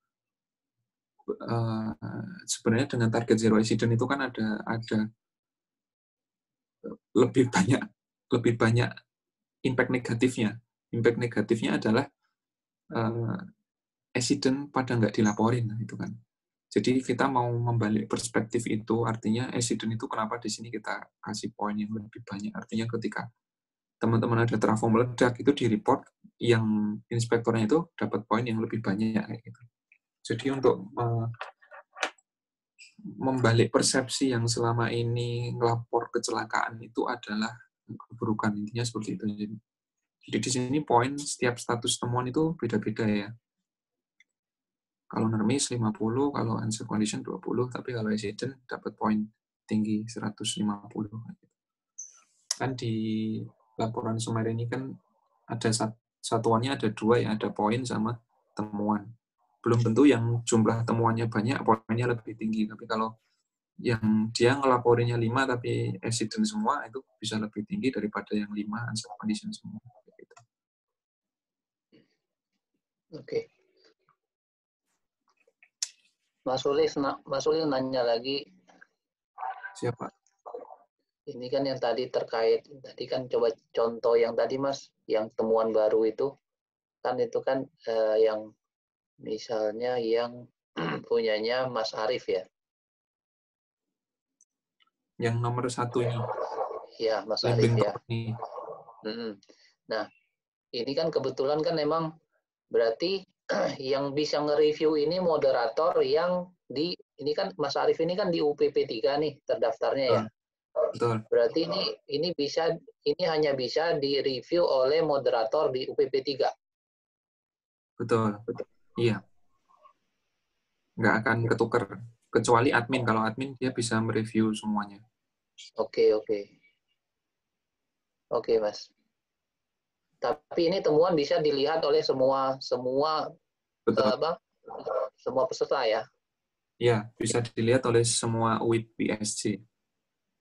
sebenarnya dengan target zero accident itu kan ada lebih banyak impact negatifnya. Impact negatifnya adalah accident pada nggak dilaporin itu kan. Jadi kita mau membalik perspektif itu, artinya accident itu kenapa di sini kita kasih poin yang lebih banyak. Artinya ketika teman-teman ada trafo meledak itu di report, yang inspektornya itu dapat poin yang lebih banyak kayak gitu. Jadi untuk membalik persepsi yang selama ini ngelapor kecelakaan itu adalah keburukan, intinya seperti itu. Jadi di sini poin setiap status temuan itu beda-beda ya. Kalau nermis 50, kalau unsafe condition 20, tapi kalau accident dapat poin tinggi 150. Kan di laporan Sumer ini kan ada satuannya ada dua ya, ada poin sama temuan. Belum tentu yang jumlah temuannya banyak, poinnya lebih tinggi. Tapi kalau yang dia ngelaporinnya 5 tapi accident semua, itu bisa lebih tinggi daripada yang 5 unsafe condition semua. Oke. Mas Ulil nanya lagi. Siapa? Ini kan yang tadi terkait, tadi kan coba contoh yang tadi Mas, yang temuan baru itu kan yang misalnya yang punyanya Mas Arief ya. Yang nomor 1 ini. Ya, Mas Arief ya. Nah, ini kan kebetulan kan memang berarti yang bisa nge-review ini moderator yang ini kan Mas Arief ini kan di UPP 3 nih terdaftarnya ya. Betul. Berarti ini hanya bisa di-review oleh moderator di UPP 3. Betul. Iya. Nggak akan ketukar. Kecuali admin. Kalau admin dia bisa mereview semuanya. Oke, Mas. Tapi ini temuan bisa dilihat oleh semua peserta ya? Iya, bisa dilihat oleh semua UIP PSG.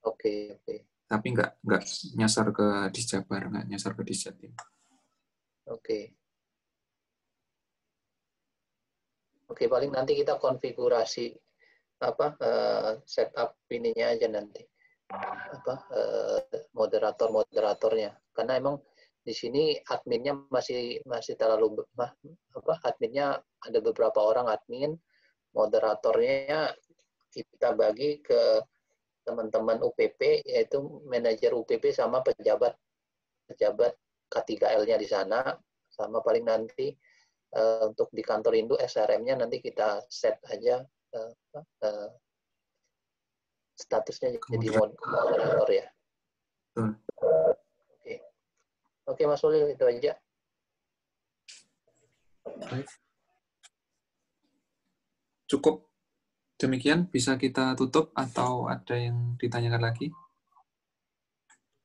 Oke. Tapi nggak nyasar ke Disjabar, nggak nyasar ke Disjatim. Oke, paling nanti kita konfigurasi setup ininya aja nanti. Moderatornya. Karena emang di sini adminnya masih terlalu adminnya ada beberapa orang admin, moderatornya kita bagi ke teman-teman UPP, yaitu manajer UPP sama pejabat K3L-nya di sana, sama paling nanti untuk di kantor Indo SRM-nya nanti kita set aja statusnya jadi moderator ya. Oke, Mas Ulil, itu aja. Baik. Cukup demikian, bisa kita tutup atau ada yang ditanyakan lagi?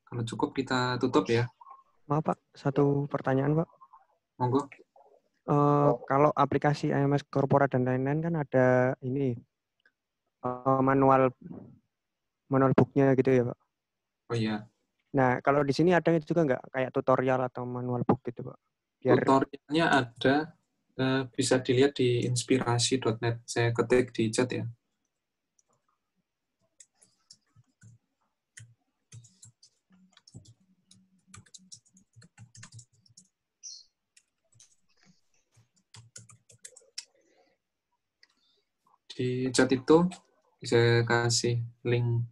Kalau cukup kita tutup ya. Maaf Pak, satu pertanyaan Pak. Monggo. Kalau aplikasi IMS Corporate dan lain-lain kan ada ini manual booknya gitu ya Pak. Oh iya. Nah kalau di sini ada juga nggak kayak tutorial atau manual book gitu Pak? Biar... Tutorialnya ada, bisa dilihat di inspirasi.net. Saya ketik di chat ya. Di chat itu saya kasih link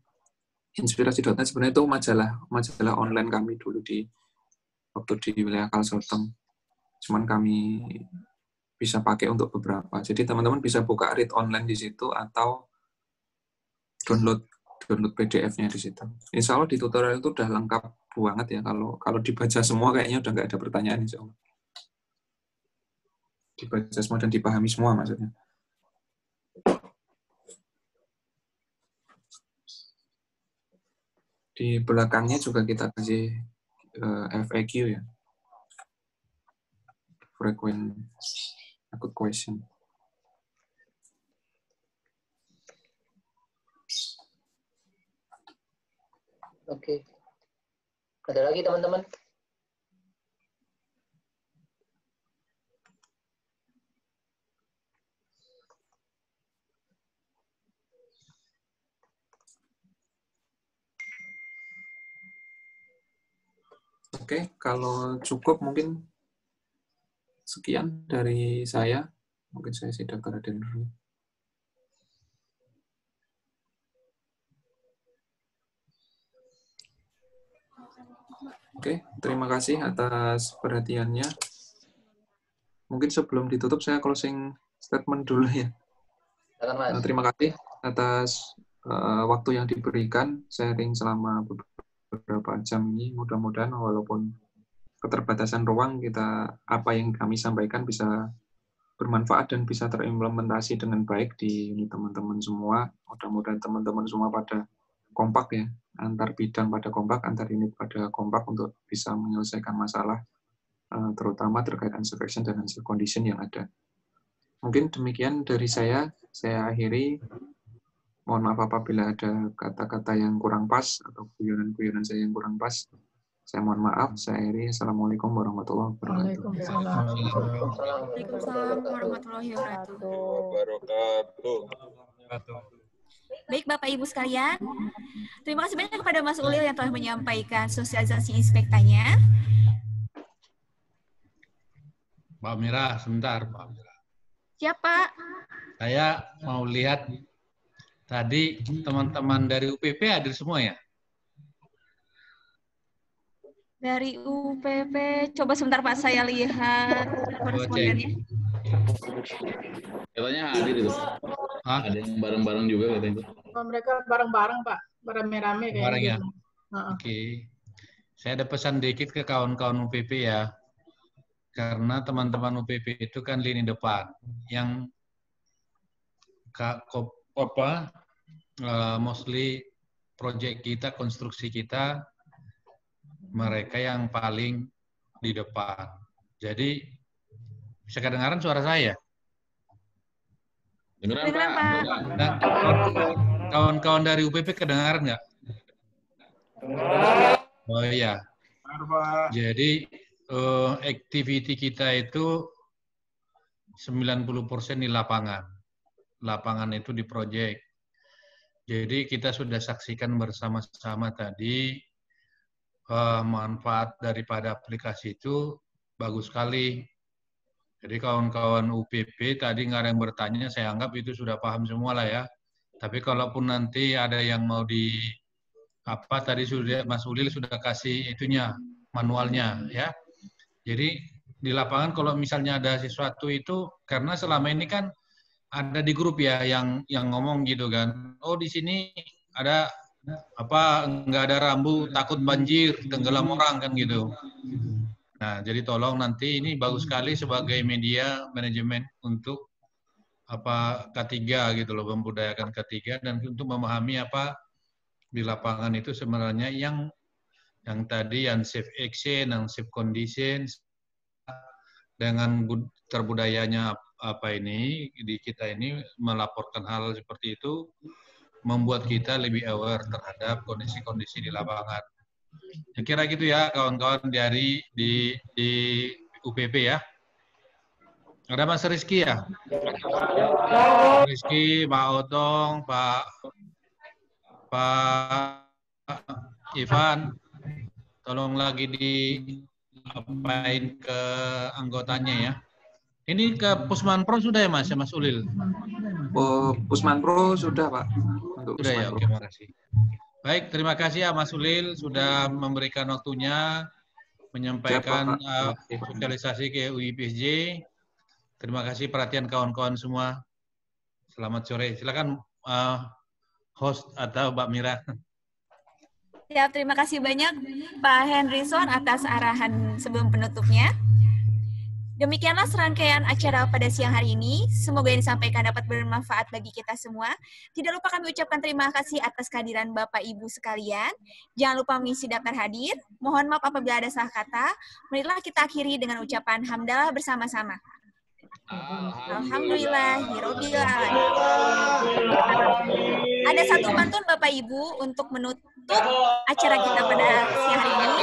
inspirasi.net. Sebenarnya itu majalah online kami dulu waktu di wilayah Kalsoteng. Cuman kami bisa pakai untuk beberapa. Jadi teman-teman bisa buka read online di situ atau download PDF-nya di situ. Insya Allah di tutorial itu udah lengkap banget ya. Kalau dibaca semua kayaknya udah nggak ada pertanyaan insya Allah. Dibaca semua dan dipahami semua maksudnya. Di belakangnya juga kita kasih FAQ ya. Frequent Acute Question. Oke. Ada lagi teman-teman? Oke, kalau cukup mungkin sekian dari saya. Mungkin saya sudah keraden dulu. Oke, terima kasih atas perhatiannya. Mungkin sebelum ditutup saya closing statement dulu ya. Terima kasih atas waktu yang diberikan, sharing selama beberapa jam ini. Mudah-mudahan walaupun keterbatasan ruang, apa yang kami sampaikan bisa bermanfaat dan bisa terimplementasi dengan baik di unit teman-teman semua. Mudah-mudahan teman-teman semua pada kompak ya, antar bidang pada kompak, antar unit pada kompak untuk bisa menyelesaikan masalah, terutama terkait answer question dan answer condition yang ada. Mungkin demikian dari saya akhiri. Mohon maaf apabila ada kata-kata yang kurang pas atau guyonan-guyonan saya yang kurang pas. Saya mohon maaf. Saya akhiri. Assalamualaikum warahmatullahi wabarakatuh. Waalaikumsalam warahmatullahi wabarakatuh. Baik Bapak Ibu sekalian, terima kasih banyak kepada Mas Ulil yang telah menyampaikan sosialisasi inspektanya. Mbak Mira, sebentar Mbak Mira. Siapa? Saya mau lihat tadi teman-teman dari UPP hadir semua ya? Dari UPP, coba sebentar Pak saya lihat korespondennya. Katanya hadir itu. Ada yang bareng-bareng juga katanya. Oh, mereka bareng-bareng Pak, rame-rame kayaknya. Bareng ya? Oke. Saya ada pesan dikit ke kawan-kawan UPP ya. Karena teman-teman UPP itu kan lini depan. Yang mostly project kita, konstruksi kita, mereka yang paling di depan. Jadi, bisa kedengaran suara saya? Dengeran Pak. Dan kawan-kawan dari UPP kedengaran nggak? Oh iya. Jadi, activity kita itu 90% di lapangan. Lapangan itu di proyek. Jadi kita sudah saksikan bersama-sama tadi manfaat daripada aplikasi itu bagus sekali. Jadi kawan-kawan UPP tadi nggak ada yang bertanya, saya anggap itu sudah paham semua lah ya. Tapi kalaupun nanti ada yang mau tadi sudah Mas Ulil sudah kasih itunya, manualnya ya. Jadi di lapangan kalau misalnya ada sesuatu itu, karena selama ini kan ada di grup ya yang ngomong gitu kan. Oh di sini ada nggak ada rambu, takut banjir, tenggelam orang kan gitu. Nah, jadi tolong nanti ini bagus sekali sebagai media manajemen untuk K3 gitu loh, membudayakan K3 dan untuk memahami apa di lapangan itu sebenarnya yang tadi yang safe action, yang safe condition dengan terbudayanya di kita ini melaporkan hal seperti itu membuat kita lebih aware terhadap kondisi-kondisi di lapangan. Kira gitu ya kawan-kawan dari di UPP ya. Ada Mas Rizky ya? Rizky, Pak Otong, Pak Ivan, tolong lagi diapain ke anggotanya ya. Ini ke Pusman Pro sudah ya Mas Ulil? Oh, Pusman Pro sudah Pak. Sudah ya, oke, makasih. Baik, terima kasih ya Mas Ulil sudah memberikan waktunya menyampaikan sosialisasi ke UIPSJ. Terima kasih perhatian kawan-kawan semua. Selamat sore. Silakan host atau Mbak Mira. Ya, terima kasih banyak Pak Henryson atas arahan sebelum penutupnya. Demikianlah serangkaian acara pada siang hari ini. Semoga yang disampaikan dapat bermanfaat bagi kita semua. Tidak lupa kami ucapkan terima kasih atas kehadiran Bapak Ibu sekalian. Jangan lupa mengisi daftar hadir. Mohon maaf apabila ada salah kata. Marilah kita akhiri dengan ucapan hamdalah bersama-sama. Alhamdulillahirobbil alamin. Ada satu pantun Bapak Ibu untuk menutup acara kita pada siang hari ini.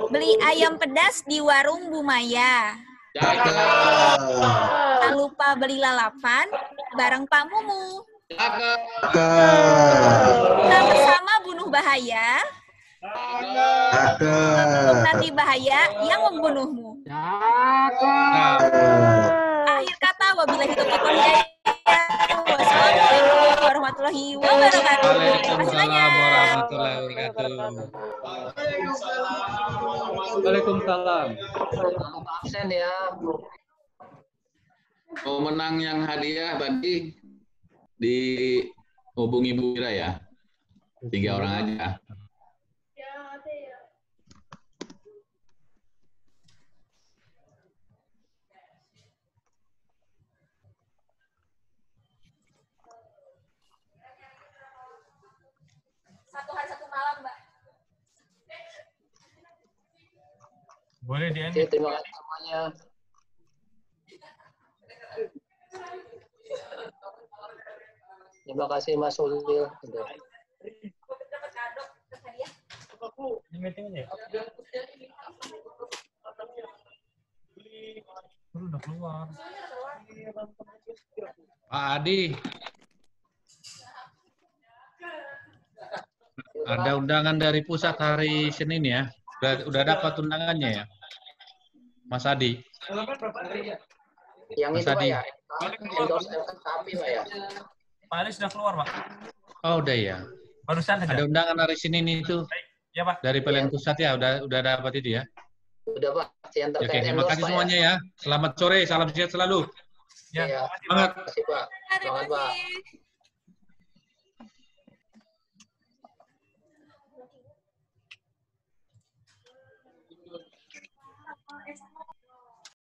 Beli ayam pedas di warung Bu Maya. Tak lupa beli lalapan bareng Pak Mumu. Kita bersama bunuh bahaya. Nanti bahaya yang membunuhmu. Akhir kata wabillahi taufiq wal hidayah. Wassalamualaikum warahmatullahi wabarakatuh. Waalaikumsalam warahmatullahi wabarakatuh. Waalaikumsalam. Absen ya. Pemenang yang hadiah tadi dihubungi Bu Mira ya. 3 orang aja. Satu hari satu malam, Mbak. Boleh di Oke, terima kasih semuanya. Terima kasih Mas Ulil. Udah keluar. Pak Adi. Ada undangan dari pusat hari Senin ya. Udah dapat undangannya ya, Mas Adi. Yang Mas itu Pak Adi. ya, endorse kami Pak ya. Pak Ali sudah keluar, Pak. Oh udah ya. Barusan saja. Ada undangan hari Senin itu. Ya Pak. Dari PLN Pusat ya, udah dapat itu ya. Udah Pak, yang Oke, terkait terima kasih Pak, semuanya ya. Selamat sore, salam sehat selalu. Ya. Semangat. Terima kasih Pak. Terima Selamat Pak. kasih.